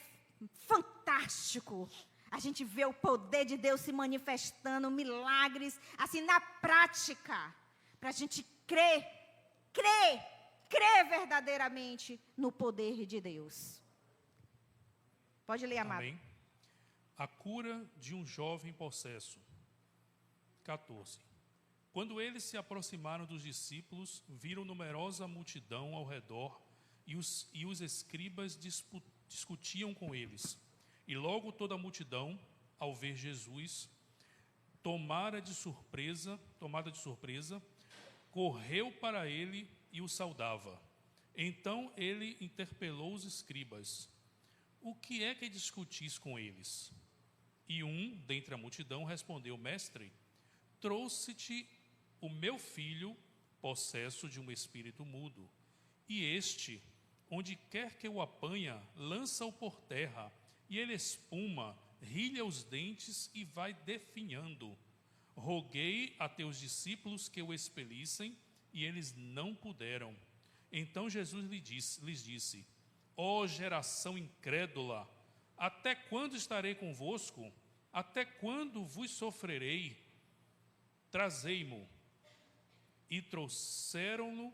fantástico. A gente vê o poder de Deus se manifestando, milagres, assim, na prática. Para a gente crer verdadeiramente no poder de Deus. Pode ler, amado. Amém. A cura de um jovem possesso. 14. Quando eles se aproximaram dos discípulos, viram numerosa multidão ao redor e os escribas discutiam com eles. E logo toda a multidão, ao ver Jesus, tomada de surpresa, correu para ele e o saudava. Então ele interpelou os escribas: o que é que discutis com eles? E um, dentre a multidão, respondeu: mestre, trouxe-te o meu filho, possesso de um espírito mudo. E este, onde quer que o apanha, lança-o por terra, e ele espuma, rilha os dentes e vai definhando. Roguei a teus discípulos que o expelissem, e eles não puderam. Então Jesus lhes disse: ó geração incrédula, até quando estarei convosco? Até quando vos sofrerei? Trazei-mo. E trouxeram-no.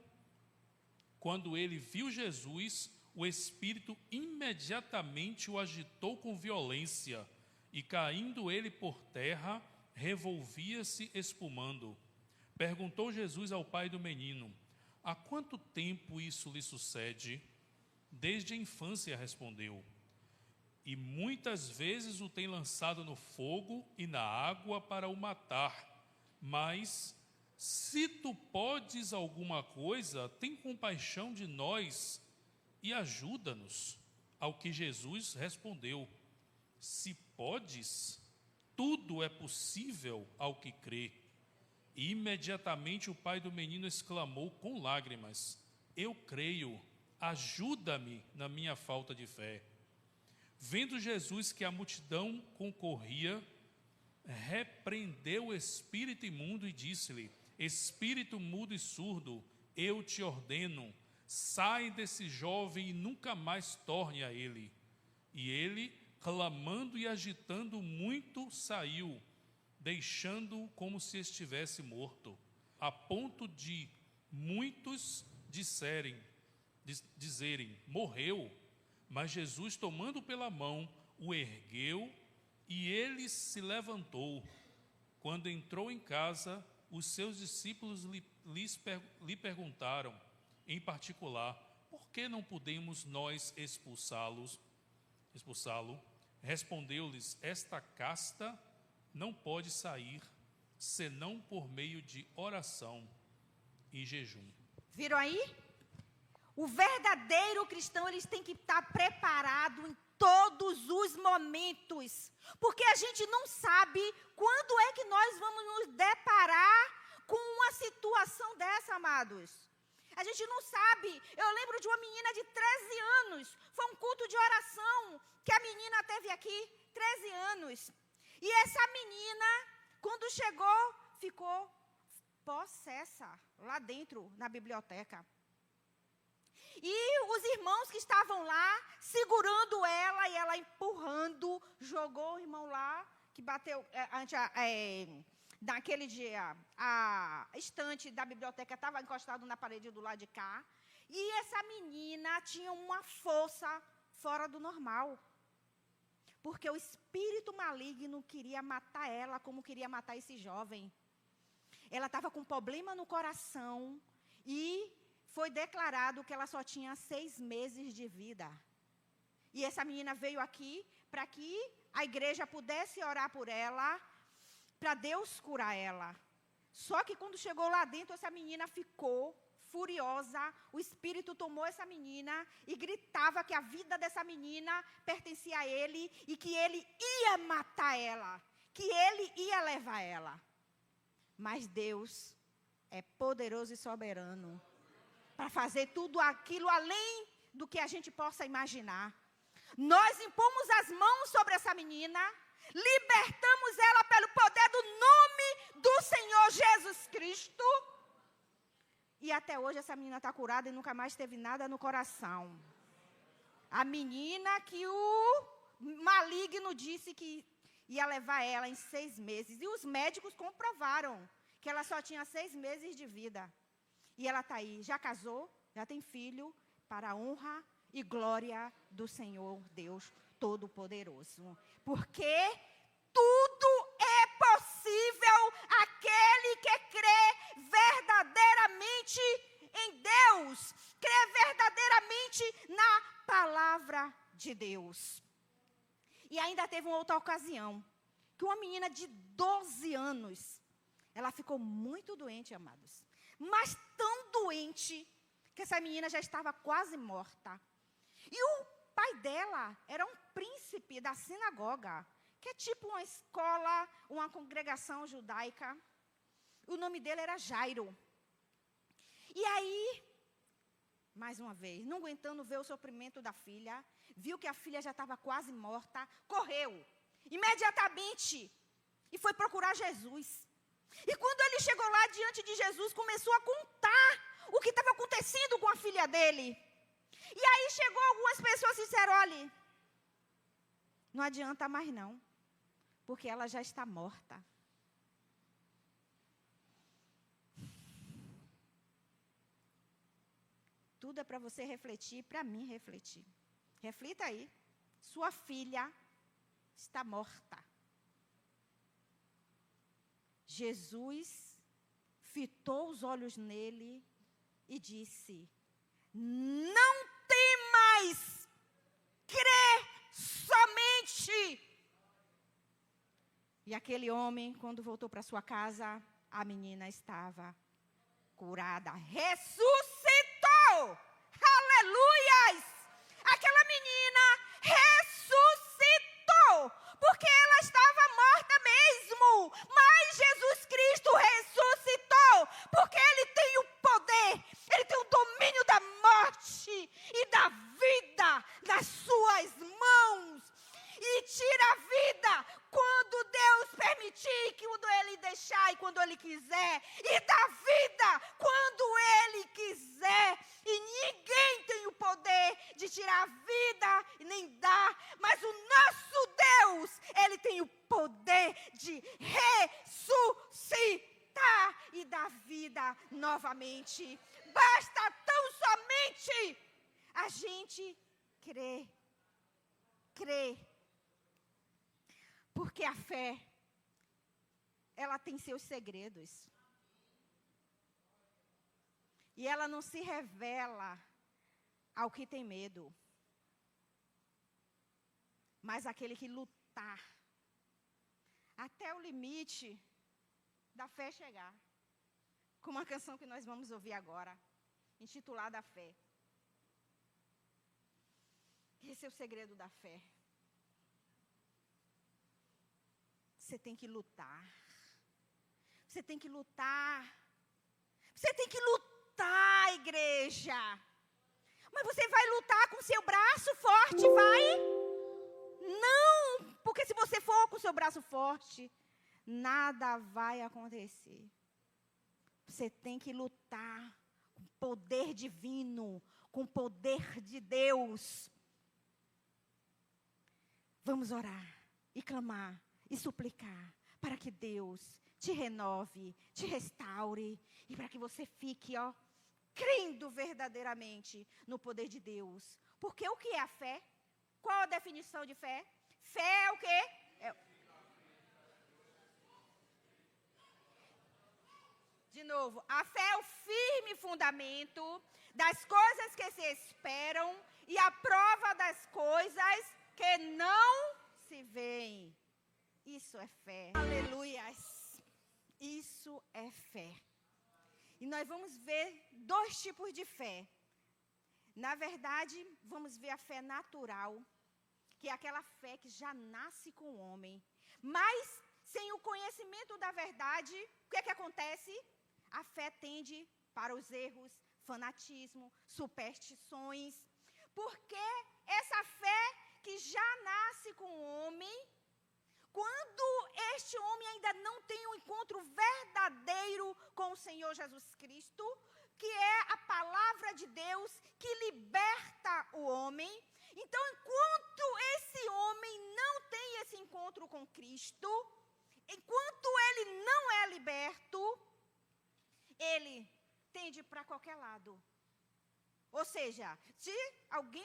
Quando ele viu Jesus, o espírito imediatamente o agitou com violência, e caindo ele por terra, revolvia-se espumando. Perguntou Jesus ao pai do menino: há quanto tempo isso lhe sucede? Desde a infância, respondeu. E muitas vezes o tem lançado no fogo e na água para o matar. Mas, se tu podes alguma coisa, tem compaixão de nós e ajuda-nos. Ao que Jesus respondeu: se podes, tudo é possível ao que crê. E imediatamente o pai do menino exclamou com lágrimas: eu creio, ajuda-me na minha falta de fé. Vendo Jesus que a multidão concorria, repreendeu o espírito imundo e disse-lhe: espírito mudo e surdo, eu te ordeno, sai desse jovem e nunca mais torne a ele. E ele, clamando e agitando muito, saiu, deixando-o como se estivesse morto, a ponto de muitos dizerem, morreu. Mas Jesus, tomando pela mão, o ergueu e ele se levantou. Quando entrou em casa, os seus discípulos lhe perguntaram, em particular, por que não podemos nós expulsá-lo? Respondeu-lhes, esta casta não pode sair, senão por meio de oração e jejum. Viram aí? O verdadeiro cristão, eles têm que estar preparado em todos os momentos, porque a gente não sabe quando é que nós vamos nos deparar com uma situação dessa, amados. A gente não sabe. Eu lembro de uma menina de 13 anos, foi um culto de oração que a menina teve aqui, 13 anos. E essa menina, quando chegou, ficou possessa lá dentro, na biblioteca. E os irmãos que estavam lá, segurando ela e ela empurrando, jogou o irmão lá, que bateu, naquele dia, a estante da biblioteca estava encostado na parede do lado de cá. E essa menina tinha uma força fora do normal. Porque o espírito maligno queria matar ela como queria matar esse jovem. Ela estava com problema no coração e foi declarado que ela só tinha 6 meses de vida. E essa menina veio aqui para que a igreja pudesse orar por ela, para Deus curar ela. Só que quando chegou lá dentro, essa menina ficou furiosa. O espírito tomou essa menina e gritava que a vida dessa menina pertencia a ele e que ele ia matar ela, que ele ia levar ela. Mas Deus é poderoso e soberano para fazer tudo aquilo além do que a gente possa imaginar. Nós impomos as mãos sobre essa menina, libertamos ela pelo poder do nome do Senhor Jesus Cristo. E até hoje essa menina está curada e nunca mais teve nada no coração. A menina que o maligno disse que ia levar ela em 6 meses. E os médicos comprovaram que ela só tinha 6 meses de vida. E ela está aí, já casou, já tem filho, para a honra e glória do Senhor Deus Todo-Poderoso. Porque tudo é possível àquele que crê verdadeiramente em Deus, crê verdadeiramente na palavra de Deus. E ainda teve uma outra ocasião, que uma menina de 12 anos, ela ficou muito doente, amados. Mas tão doente, que essa menina já estava quase morta. E o pai dela era um príncipe da sinagoga, que é tipo uma escola, uma congregação judaica. O nome dele era Jairo. E aí, mais uma vez, não aguentando ver o sofrimento da filha, viu que a filha já estava quase morta, correu imediatamente e foi procurar Jesus. E quando ele chegou lá diante de Jesus, começou a contar o que estava acontecendo com a filha dele. E aí chegou algumas pessoas e disseram, olha, não adianta mais não, porque ela já está morta. Tudo é para você refletir, para mim refletir. Reflita aí, sua filha está morta. Jesus fitou os olhos nele e disse, não temas, crê somente. E aquele homem, quando voltou para sua casa, a menina estava curada, ressuscitou. Aleluias! Aquela menina ressuscitou, porque ela estava morta mesmo, mas Jesus Cristo ressuscitou, porque Ele tem o poder, Ele tem o domínio da morte e da vida nas suas mãos, e tira a vida quando Deus permitir partir quando Ele deixar e quando Ele quiser, e dar vida quando Ele quiser. E ninguém tem o poder de tirar a vida e nem dar, mas o nosso Deus, Ele tem o poder de ressuscitar e dar vida novamente. Basta tão somente a gente crer. Crer. Porque a fé, ela tem seus segredos. E ela não se revela ao que tem medo. Mas aquele que lutar até o limite da fé chegar. Como a canção que nós vamos ouvir agora, intitulada A Fé. Esse é o segredo da fé. Você tem que lutar. Você tem que lutar. Você tem que lutar, igreja. Mas você vai lutar com seu braço forte, vai? Não, porque se você for com seu braço forte, nada vai acontecer. Você tem que lutar com poder divino, com poder de Deus. Vamos orar e clamar e suplicar para que Deus te renove, te restaure e para que você fique, crendo verdadeiramente no poder de Deus. Porque o que é a fé? Qual a definição de fé? Fé é o quê? De novo, a fé é o firme fundamento das coisas que se esperam e a prova das coisas que não se veem. Isso é fé. Aleluias. Isso é fé. E nós vamos ver dois tipos de fé. Na verdade, vamos ver a fé natural, que é aquela fé que já nasce com o homem. Mas, sem o conhecimento da verdade, o que é que acontece? A fé tende para os erros, fanatismo, superstições. Porque essa fé que já nasce com o homem, quando este homem ainda não tem um encontro verdadeiro com o Senhor Jesus Cristo, que é a palavra de Deus que liberta o homem. Então, enquanto esse homem não tem esse encontro com Cristo, enquanto ele não é liberto, ele tende para qualquer lado. Ou seja, se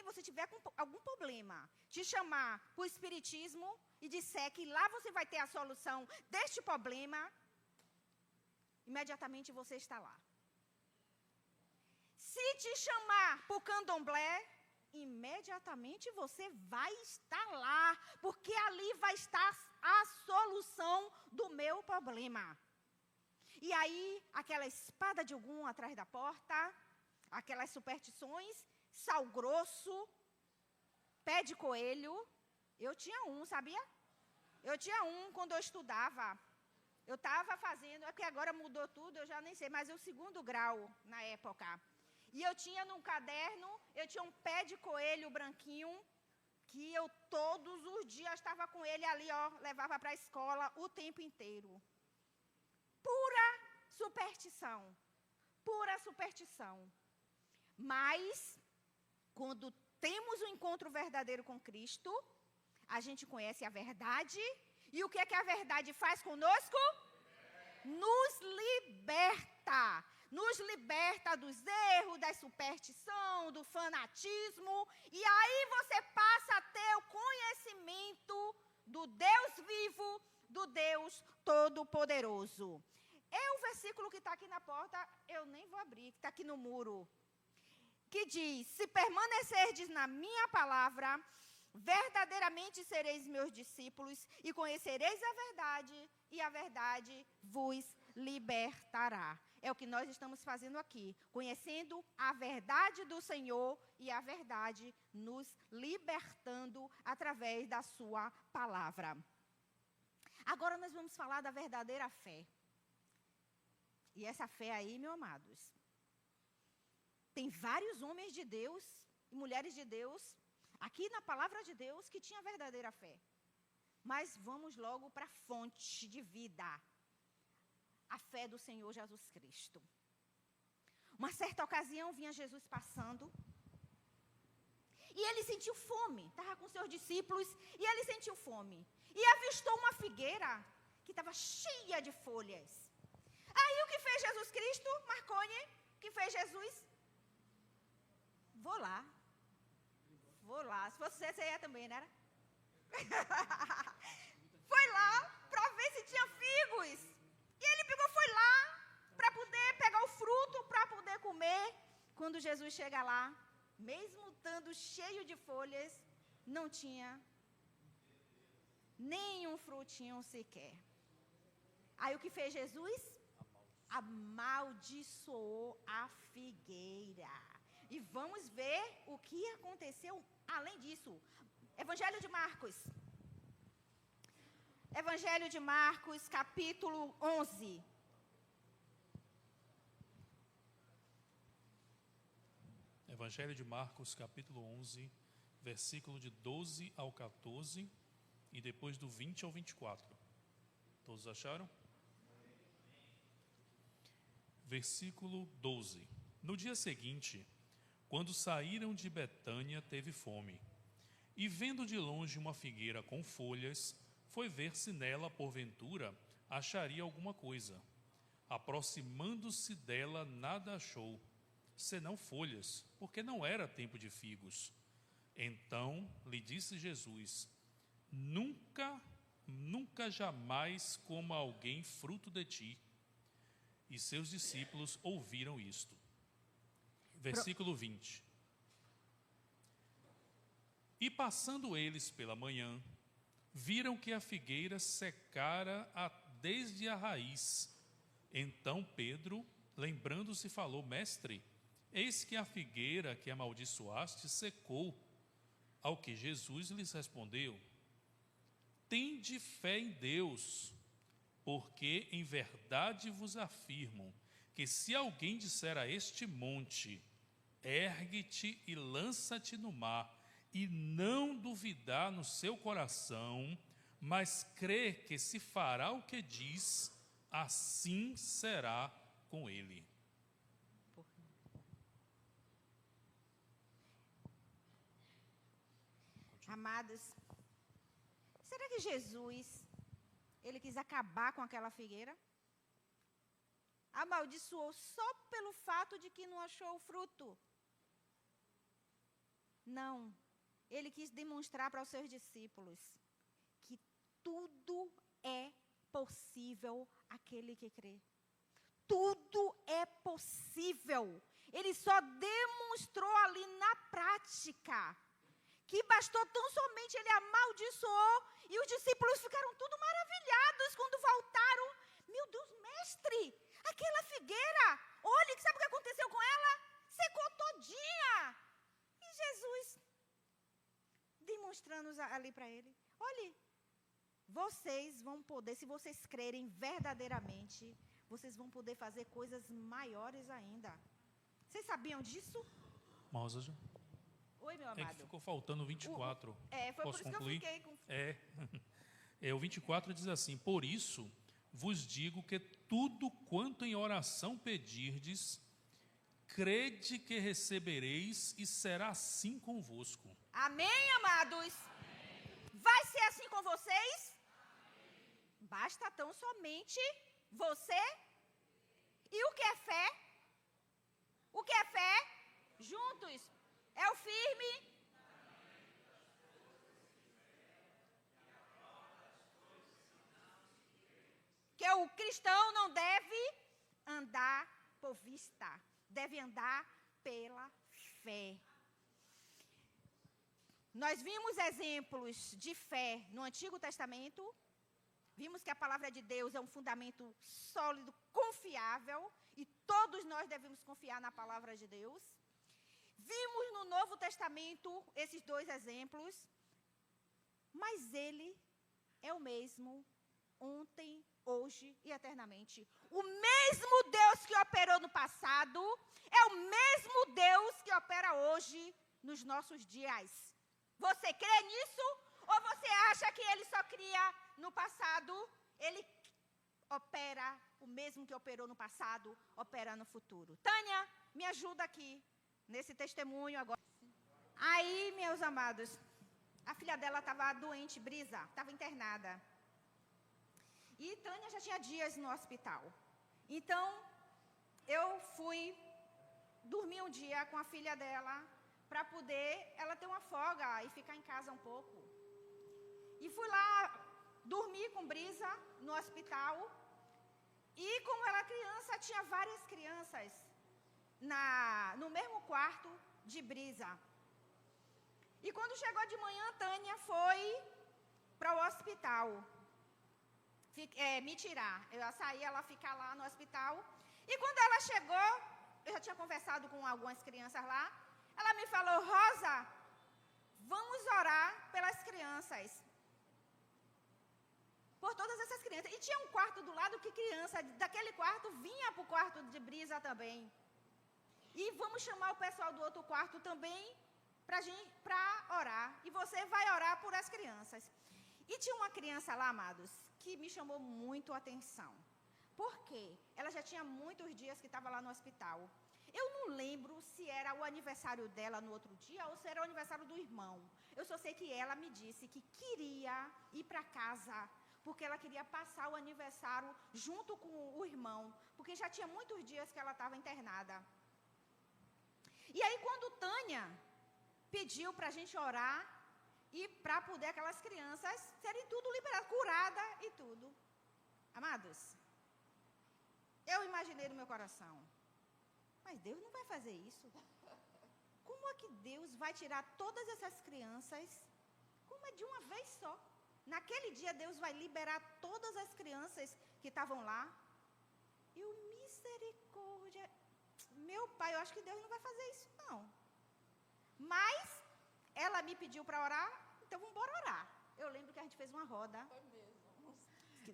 você tiver com algum problema, te chamar para o espiritismo e disser que lá você vai ter a solução deste problema, imediatamente você está lá. Se te chamar para o candomblé, imediatamente você vai estar lá, porque ali vai estar a solução do meu problema. E aí, aquela espada de Ogum atrás da porta, aquelas superstições, sal grosso, pé de coelho. Eu tinha um, sabia? Eu tinha um quando eu estudava. Eu estava fazendo, é que agora mudou tudo, eu já nem sei, mas é o 2º grau na época. E eu tinha num caderno, eu tinha um pé de coelho branquinho, que eu todos os dias estava com ele ali, levava para a escola o tempo inteiro. Pura superstição. Pura superstição. Mas, quando temos um encontro verdadeiro com Cristo, a gente conhece a verdade. E o que é que a verdade faz conosco? Nos liberta. Nos liberta dos erros, da superstição, do fanatismo. E aí você passa a ter o conhecimento do Deus vivo, do Deus Todo-Poderoso. É o versículo que está aqui na porta, eu nem vou abrir, que está aqui no muro. Que diz: se permanecerdes na minha palavra, verdadeiramente sereis meus discípulos e conhecereis a verdade, e a verdade vos libertará. É o que nós estamos fazendo aqui, conhecendo a verdade do Senhor e a verdade nos libertando através da sua palavra. Agora nós vamos falar da verdadeira fé. E essa fé aí, meus amados, tem vários homens de Deus e mulheres de Deus, aqui na palavra de Deus, que tinham a verdadeira fé. Mas vamos logo para a fonte de vida. A fé do Senhor Jesus Cristo. Uma certa ocasião vinha Jesus passando. E ele sentiu fome. Estava com seus discípulos e ele sentiu fome. E avistou uma figueira que estava cheia de folhas. Aí o que fez Jesus Cristo, Marconi? O que fez Jesus? Vou lá. Se fosse você ia também, não era? Foi lá para ver se tinha figos. E ele pegou, foi lá para poder pegar o fruto, para poder comer. Quando Jesus chega lá, mesmo estando cheio de folhas, não tinha nem um frutinho sequer. Aí o que fez Jesus? Amaldiçoou a figueira. E vamos ver o que aconteceu além disso. Evangelho de Marcos. Evangelho de Marcos, capítulo 11. Evangelho de Marcos, capítulo 11, versículo de 12 ao 14 e depois do 20 ao 24. Todos acharam? Versículo 12. No dia seguinte, quando saíram de Betânia, teve fome. E vendo de longe uma figueira com folhas, foi ver se nela, porventura, acharia alguma coisa. Aproximando-se dela, nada achou, senão folhas, porque não era tempo de figos. Então lhe disse Jesus: Nunca jamais coma alguém fruto de ti. E seus discípulos ouviram isto. Versículo 20. E passando eles pela manhã, viram que a figueira secara desde a raiz. Então Pedro, lembrando-se, falou: Mestre, eis que a figueira que amaldiçoaste secou. Ao que Jesus lhes respondeu: Tende fé em Deus, porque em verdade vos afirmo que se alguém disser a este monte, ergue-te e lança-te no mar, e não duvidar no seu coração, mas crer que se fará o que diz, assim será com ele. Amados, será que Jesus, ele quis acabar com aquela figueira? Amaldiçoou só pelo fato de que não achou o fruto? Não. Ele quis demonstrar para os seus discípulos que tudo é possível àquele que crê. Tudo é possível. Ele só demonstrou ali na prática que bastou tão somente ele amaldiçoou e os discípulos ficaram tudo maravilhados quando voltaram. Meu Deus, mestre, aquela figueira, olha, sabe o que aconteceu com ela? Secou todinha. E Jesus demonstrando ali para ele: olhe, vocês vão poder, se vocês crerem verdadeiramente, vocês vão poder fazer coisas maiores ainda. Vocês sabiam disso? Moça, Oi, meu amado. é que ficou faltando o 24. Foi Posso por isso concluir? que eu fiquei com... O 24 diz assim: Por isso vos digo que tudo quanto em oração pedirdes, crede que recebereis, e será assim convosco. Amém, amados? Amém. Vai ser assim com vocês? Amém. Basta tão somente você. E o que é fé? O que é fé? Juntos. É o firme. Que o cristão não deve andar por vista. Deve andar pela fé. Nós vimos exemplos de fé no Antigo Testamento. Vimos que a palavra de Deus é um fundamento sólido, confiável. E todos nós devemos confiar na palavra de Deus. Vimos no Novo Testamento esses dois exemplos. Mas ele é o mesmo ontem, hoje e eternamente. O mesmo Deus que operou no passado é o mesmo Deus que opera hoje nos nossos dias. Você crê nisso Ou você acha que ele só cria no passado? Ele opera o mesmo que operou no passado, opera no futuro. Tânia, me ajuda aqui, nesse testemunho agora. Aí, meus amados, a filha dela estava doente, Brisa, estava internada. E Tânia já tinha dias no hospital. Então, eu fui dormir um dia com a filha dela, para poder ela ter uma folga e ficar em casa um pouco. E fui lá dormir com Brisa no hospital. E como ela criança, tinha várias crianças no mesmo quarto de Brisa. E quando chegou de manhã, Tânia foi para o hospital me tirar. Eu ia sair, ela ficar lá no hospital. E quando ela chegou, eu já tinha conversado com algumas crianças lá, ela me falou: Rosa, vamos orar pelas crianças. Por todas essas crianças. E tinha um quarto do lado que criança daquele quarto vinha para o quarto de Brisa também. E vamos chamar o pessoal do outro quarto também para orar. E você vai orar por as crianças. E tinha uma criança lá, amados, que me chamou muito a atenção. Por quê? Ela já tinha muitos dias que estava lá no hospital. Eu não lembro se era o aniversário dela no outro dia ou se era o aniversário do irmão. Eu só sei que ela me disse que queria ir para casa, porque ela queria passar o aniversário junto com o irmão, porque já tinha muitos dias que ela estava internada. E aí, quando Tânia pediu para a gente orar, e para poder aquelas crianças serem tudo liberadas, curadas e tudo. Amados, eu imaginei no meu coração, mas Deus não vai fazer isso. Como é que Deus vai tirar todas essas crianças, como é de uma vez só? Naquele dia Deus vai liberar todas as crianças que estavam lá. E o misericórdia, meu pai, eu acho que Deus não vai fazer isso não. Mas ela me pediu para orar, então vamos embora orar. Eu lembro que a gente fez uma roda. Foi mesmo.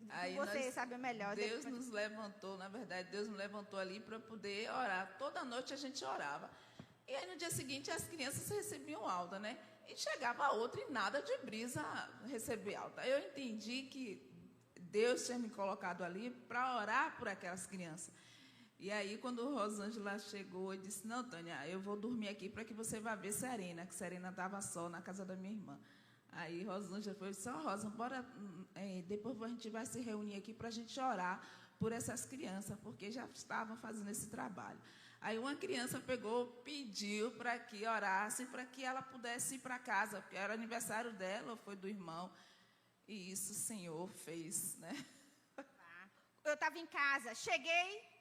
Aí você sabe melhor. Deus nos levantou, na verdade, Deus nos levantou ali para poder orar. Toda noite a gente orava. E aí no dia seguinte as crianças recebiam alta, né? E chegava outra e nada de Brisa receber alta. Eu entendi que Deus tinha me colocado ali para orar por aquelas crianças. E aí, quando Rosângela chegou, eu disse: não, Tânia, eu vou dormir aqui para que você vá ver Serena, que Serena estava só na casa da minha irmã. Aí Rosângela falou: só Rosa, bora, depois a gente vai se reunir aqui para a gente orar por essas crianças, porque já estavam fazendo esse trabalho. Aí uma criança pegou, pediu para que orasse, para que ela pudesse ir para casa, porque era aniversário dela, foi do irmão. E isso o Senhor fez, né? Eu estava em casa, cheguei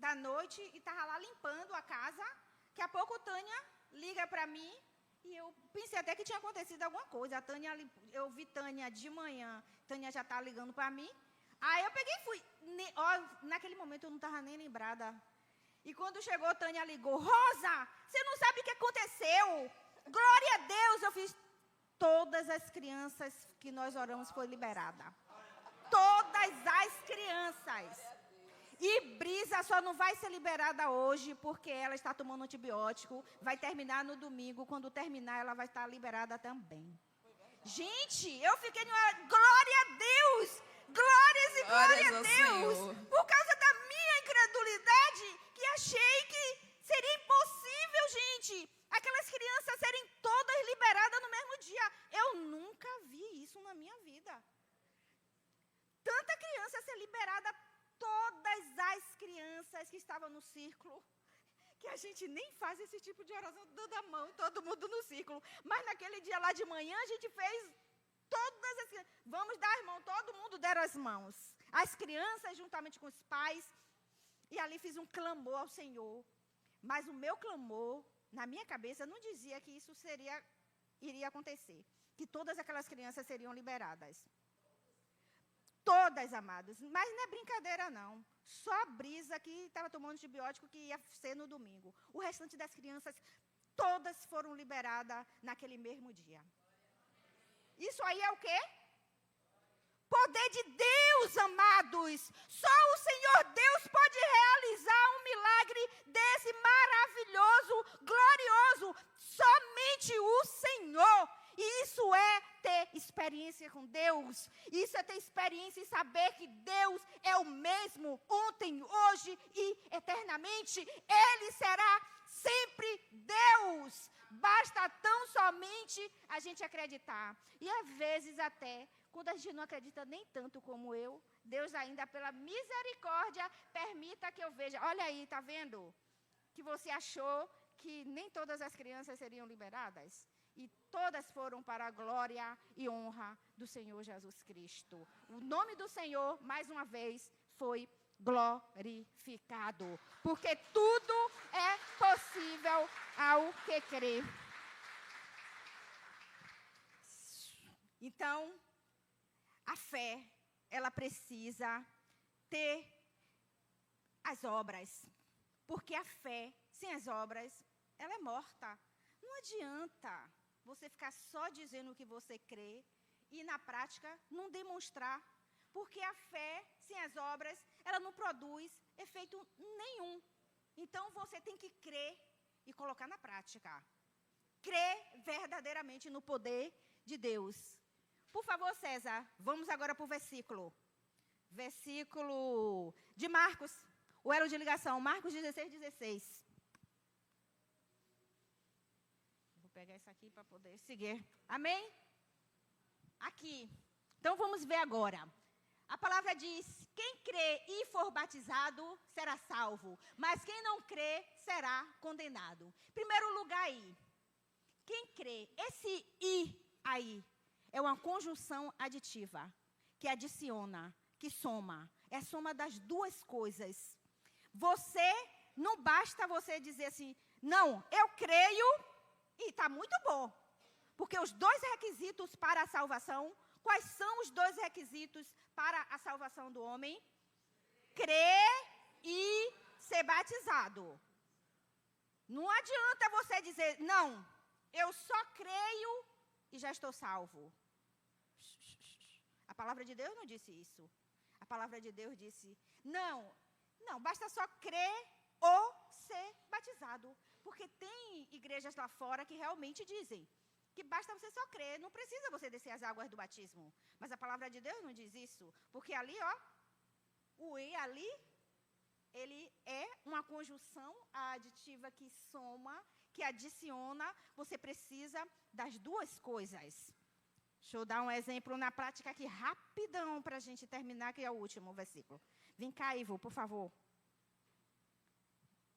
da noite e estava lá limpando a casa. Daqui a pouco Tânia liga para mim e eu pensei até que tinha acontecido alguma coisa. Eu vi Tânia de manhã, Tânia já está ligando para mim. Aí eu peguei e fui. Naquele momento eu não estava nem lembrada. E quando chegou, Tânia ligou: Rosa, você não sabe o que aconteceu? Glória a Deus, eu fiz. Todas as crianças que nós oramos foi liberada. Todas as crianças. E Brisa só não vai ser liberada hoje, porque ela está tomando antibiótico. Vai terminar no domingo. Quando terminar, ela vai estar liberada também. Gente, eu fiquei numa... Glória a Deus! Glórias e glória a Deus! Senhor. Por causa da minha incredulidade, que achei que seria impossível, gente, aquelas crianças serem todas liberadas no mesmo dia. Eu nunca vi isso na minha vida. Tanta criança ser liberada, todas as crianças que estavam no círculo, que a gente nem faz esse tipo de oração da mão, todo mundo no círculo. Mas naquele dia lá de manhã, a gente fez todas as crianças. Vamos dar as mãos, todo mundo deram as mãos. As crianças, juntamente com os pais. E ali fiz um clamor ao Senhor. Mas o meu clamor, na minha cabeça, não dizia que isso iria acontecer. Que todas aquelas crianças seriam liberadas. Todas, amados. Mas não é brincadeira, não. Só a Brisa que estava tomando antibiótico, que ia ser no domingo. O restante das crianças, todas foram liberadas naquele mesmo dia. Isso aí é o quê? Poder de Deus, amados. Só o Senhor Deus pode realizar um milagre desse maravilhoso, glorioso. Somente o Senhor. E isso é ter experiência. experiência com Deus. Isso é ter experiência e saber que Deus é o mesmo ontem, hoje e eternamente. Ele será sempre Deus. Basta tão somente a gente acreditar. E às vezes até, quando a gente não acredita nem tanto como eu, Deus ainda pela misericórdia permita que eu veja. Olha aí, está vendo? Que você achou que nem todas as crianças seriam liberadas. E todas foram para a glória e honra do Senhor Jesus Cristo. O nome do Senhor, mais uma vez, foi glorificado. Porque tudo é possível ao que crê. Então, a fé, ela precisa ter as obras. Porque a fé, sem as obras, ela é morta. Não adianta você ficar só dizendo o que você crê e, na prática, não demonstrar. Porque a fé, sem as obras, ela não produz efeito nenhum. Então, você tem que crer e colocar na prática. Crer verdadeiramente no poder de Deus. Por favor, César, vamos agora para o versículo. Versículo de Marcos, o elo de ligação, Marcos 16:16. Vou pegar isso aqui para poder seguir. Amém? Aqui. Então, vamos ver agora. A palavra diz, quem crê e for batizado será salvo, mas quem não crê será condenado. Primeiro lugar aí, quem crê, esse "e" aí, é uma conjunção aditiva, que adiciona, que soma. É a soma das duas coisas. Você, não basta você dizer assim, não, eu creio e está muito bom. Porque os dois requisitos para a salvação, quais são os dois requisitos para a salvação do homem? Crer e ser batizado. Não adianta você dizer, não, eu só creio e já estou salvo. A palavra de Deus não disse isso. A palavra de Deus disse, não, basta só crer ou ser batizado. Porque tem igrejas lá fora que realmente dizem que basta você só crer, não precisa você descer as águas do batismo. Mas a palavra de Deus não diz isso. Porque ali, ó, o "e" ali, ele é uma conjunção aditiva que soma, que adiciona, você precisa das duas coisas. Deixa eu dar um exemplo na prática aqui, rapidão, para a gente terminar, que é o último versículo. Vem cá, Ivo, por favor.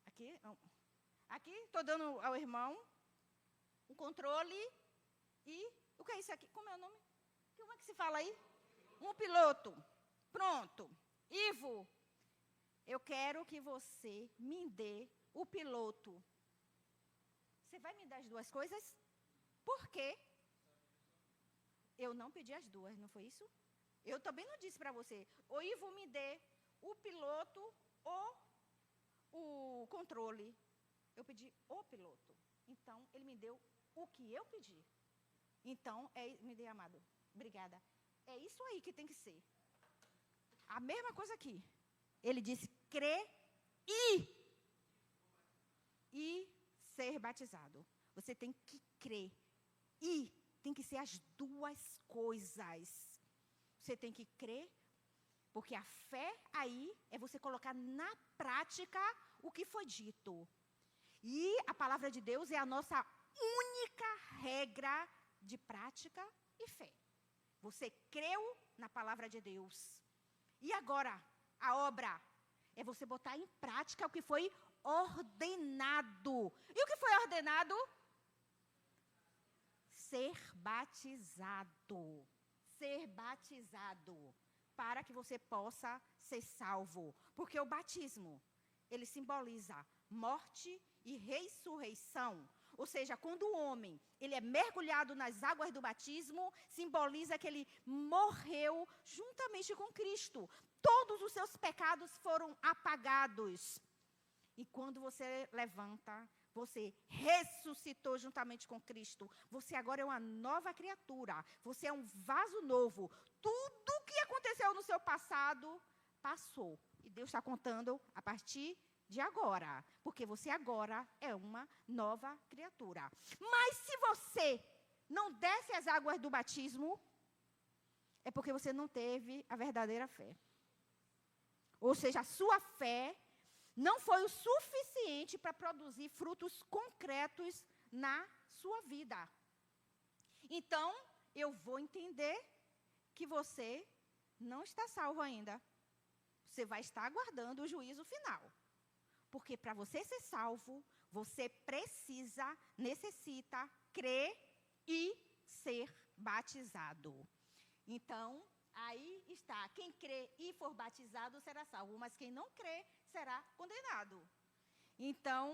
Aqui, estou dando ao irmão um controle e... O que é isso aqui? Como é o nome? Como é que se fala aí? Um piloto. Pronto. Ivo, eu quero que você me dê o piloto. Você vai me dar as duas coisas? Por quê? Eu não pedi as duas, não foi isso? Eu também não disse para você. O Ivo me dê o piloto ou o controle. Eu pedi o piloto. Então, ele me deu o que eu pedi. Então, me dê, amado. Obrigada. É isso aí que tem que ser. A mesma coisa aqui. Ele disse crer e ser batizado. Você tem que crer e tem que ser as duas coisas. Você tem que crer, porque a fé aí é você colocar na prática o que foi dito. E a palavra de Deus é a nossa única regra de prática e fé. Você creu na palavra de Deus. E agora, a obra é você botar em prática o que foi ordenado. E o que foi ordenado? Ser batizado. Ser batizado. Para que você possa ser salvo. Porque o batismo, ele simboliza morte e ressurreição. Ou seja, quando o homem ele é mergulhado nas águas do batismo, simboliza que ele morreu juntamente com Cristo. Todos os seus pecados foram apagados. E quando você levanta, você ressuscitou juntamente com Cristo. Você agora é uma nova criatura. Você é um vaso novo. Tudo o que aconteceu no seu passado, passou. E Deus está contando a partir de agora. Porque você agora é uma nova criatura. Mas se você não desce as águas do batismo, é porque você não teve a verdadeira fé. Ou seja, a sua fé não foi o suficiente para produzir frutos concretos na sua vida. Então, eu vou entender que você não está salvo ainda. Você vai estar aguardando o juízo final. Porque para você ser salvo, você necessita crer e ser batizado. Então, aí está. Quem crê e for batizado será salvo, mas quem não crê será condenado. Então,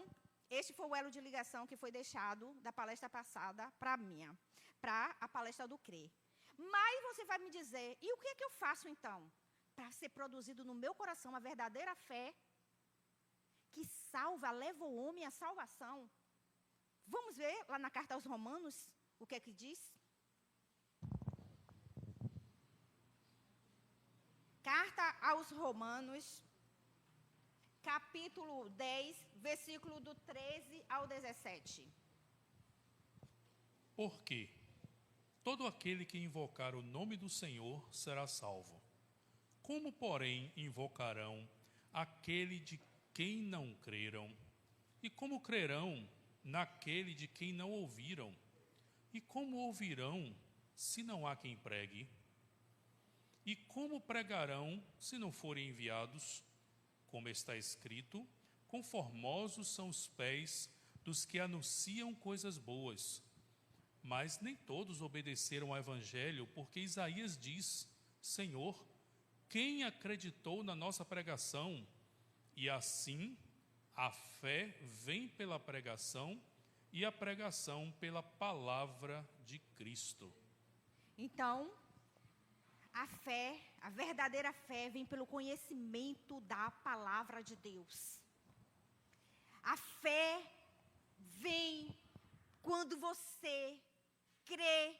este foi o elo de ligação que foi deixado da palestra passada para a minha, para a palestra do crer. Mas você vai me dizer, e o que é que eu faço então? Para ser produzido no meu coração a verdadeira fé que salva, leva o homem à salvação. Vamos ver lá na carta aos Romanos o que é que diz? Carta aos Romanos, capítulo 10, versículo do 13 ao 17. Porque todo aquele que invocar o nome do Senhor será salvo. Como, porém, invocarão aquele de quem não creram? E como crerão naquele de quem não ouviram? E como ouvirão se não há quem pregue? E como pregarão se não forem enviados? Como está escrito, conformosos são os pés dos que anunciam coisas boas. Mas nem todos obedeceram ao evangelho, porque Isaías diz: Senhor, quem acreditou na nossa pregação? E assim, a fé vem pela pregação, e a pregação pela palavra de Cristo. Então, a fé, a verdadeira fé, vem pelo conhecimento da palavra de Deus. A fé vem quando você crê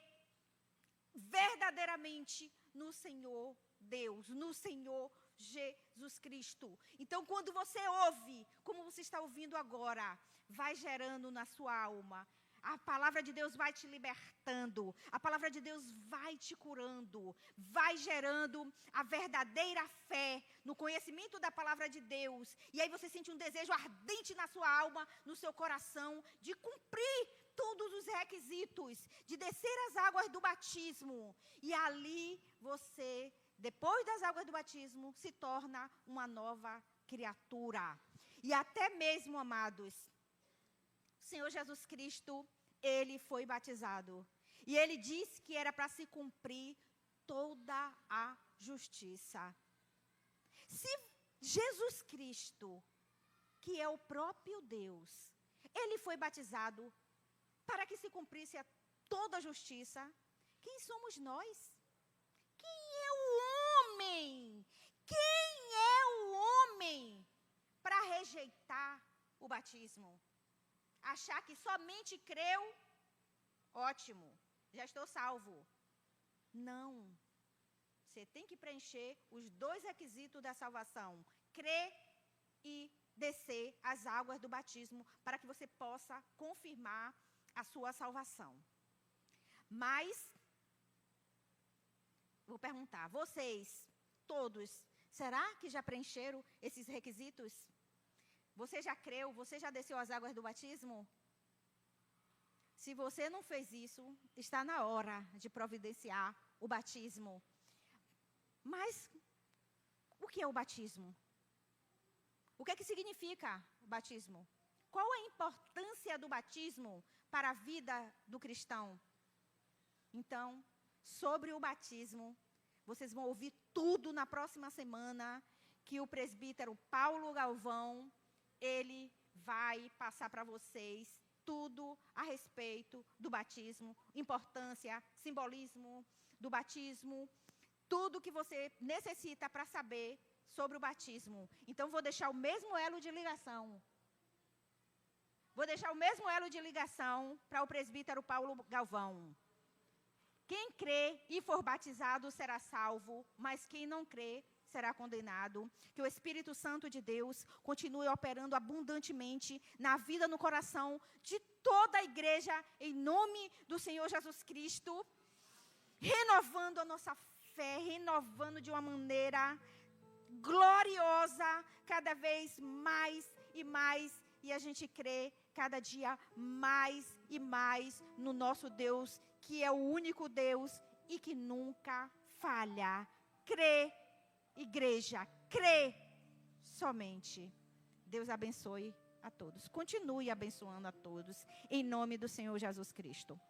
verdadeiramente no Senhor Deus, no Senhor Jesus Cristo. Então, quando você ouve, como você está ouvindo agora, vai gerando na sua alma. A palavra de Deus vai te libertando, a palavra de Deus vai te curando, vai gerando a verdadeira fé no conhecimento da palavra de Deus. E aí você sente um desejo ardente na sua alma, no seu coração, de cumprir todos os requisitos, de descer as águas do batismo. E ali você, depois das águas do batismo, se torna uma nova criatura. E até mesmo, amados, o Senhor Jesus Cristo, ele foi batizado. E ele disse que era para se cumprir toda a justiça. Se Jesus Cristo, que é o próprio Deus, ele foi batizado para que se cumprisse toda a justiça, quem somos nós? Quem é o homem? Quem é o homem para rejeitar o batismo? Achar que somente creu, ótimo, já estou salvo. Não. Você tem que preencher os dois requisitos da salvação: crer e descer as águas do batismo, para que você possa confirmar a sua salvação. Mas, vou perguntar, vocês, todos, será que já preencheram esses requisitos? Você já creu? Você já desceu as águas do batismo? Se você não fez isso, está na hora de providenciar o batismo. Mas, o que é o batismo? O que é que significa o batismo? Qual a importância do batismo para a vida do cristão? Então, sobre o batismo, vocês vão ouvir tudo na próxima semana, que o presbítero Paulo Galvão, ele vai passar para vocês tudo a respeito do batismo, importância, simbolismo do batismo, tudo que você necessita para saber sobre o batismo. Então, vou deixar o mesmo elo de ligação. Vou deixar o mesmo elo de ligação para o presbítero Paulo Galvão. Quem crê e for batizado será salvo, mas quem não crê será condenado. Que o Espírito Santo de Deus continue operando abundantemente na vida, no coração de toda a igreja, em nome do Senhor Jesus Cristo, renovando a nossa fé, renovando de uma maneira gloriosa, cada vez mais e mais. E a gente crê cada dia mais e mais no nosso Deus, que é o único Deus e que nunca falha. Crê, igreja, crê somente. Deus abençoe a todos. Continue abençoando a todos, em nome do Senhor Jesus Cristo.